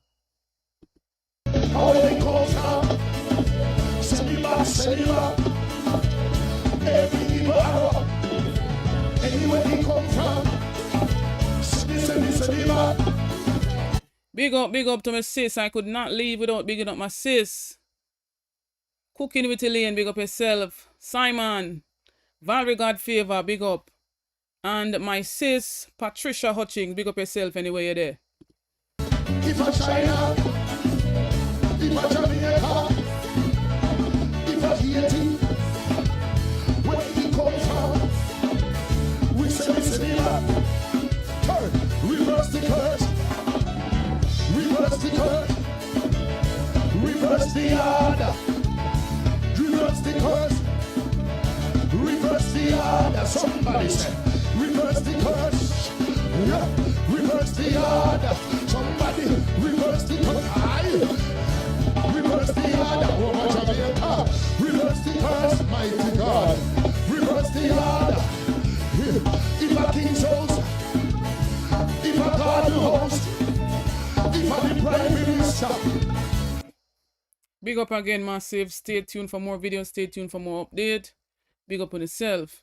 How they call from? Send him up. Every barrel. Anywhere he come from. Send him up. Big up to my sis. I could not leave without bigging up my sis. Cooking with Elaine, big up yourself. Simon. Valerie Godfavor, big up. And my sis, Patricia Hutchings, big up yourself anyway you're there. If I China, if I Jamaica, if I Haiti, where he come from, we say turn, reverse the curse, reverse the curse, reverse the order, reverse the curse, reverse the order. Somebody say, reverse the curse, yeah, reverse the order. Somebody reverse the curse. Reverse the order. Over Jamaica. Reverse the curse, mighty God. Reverse the order. If a king's house, if a God host, if a the prime minister. Big up again, massive. Stay tuned for more videos. Stay tuned for more update. Big up on yourself.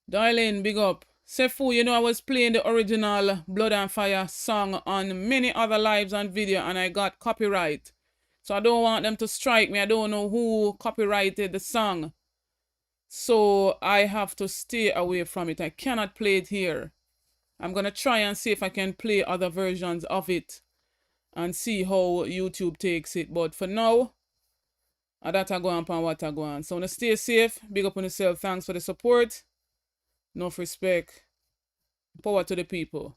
Dial in, big up. Sefu, you know I was playing the original Blood and Fire song on many other lives and video and I got copyright. So I don't want them to strike me. I don't know who copyrighted the song. So I have to stay away from it. I cannot play it here. I'm going to try and see if I can play other versions of it and see how YouTube takes it. But for now, that I go on and what I go on. So stay safe. Big up on yourself. Thanks for the support. Enough respect. Power to the people.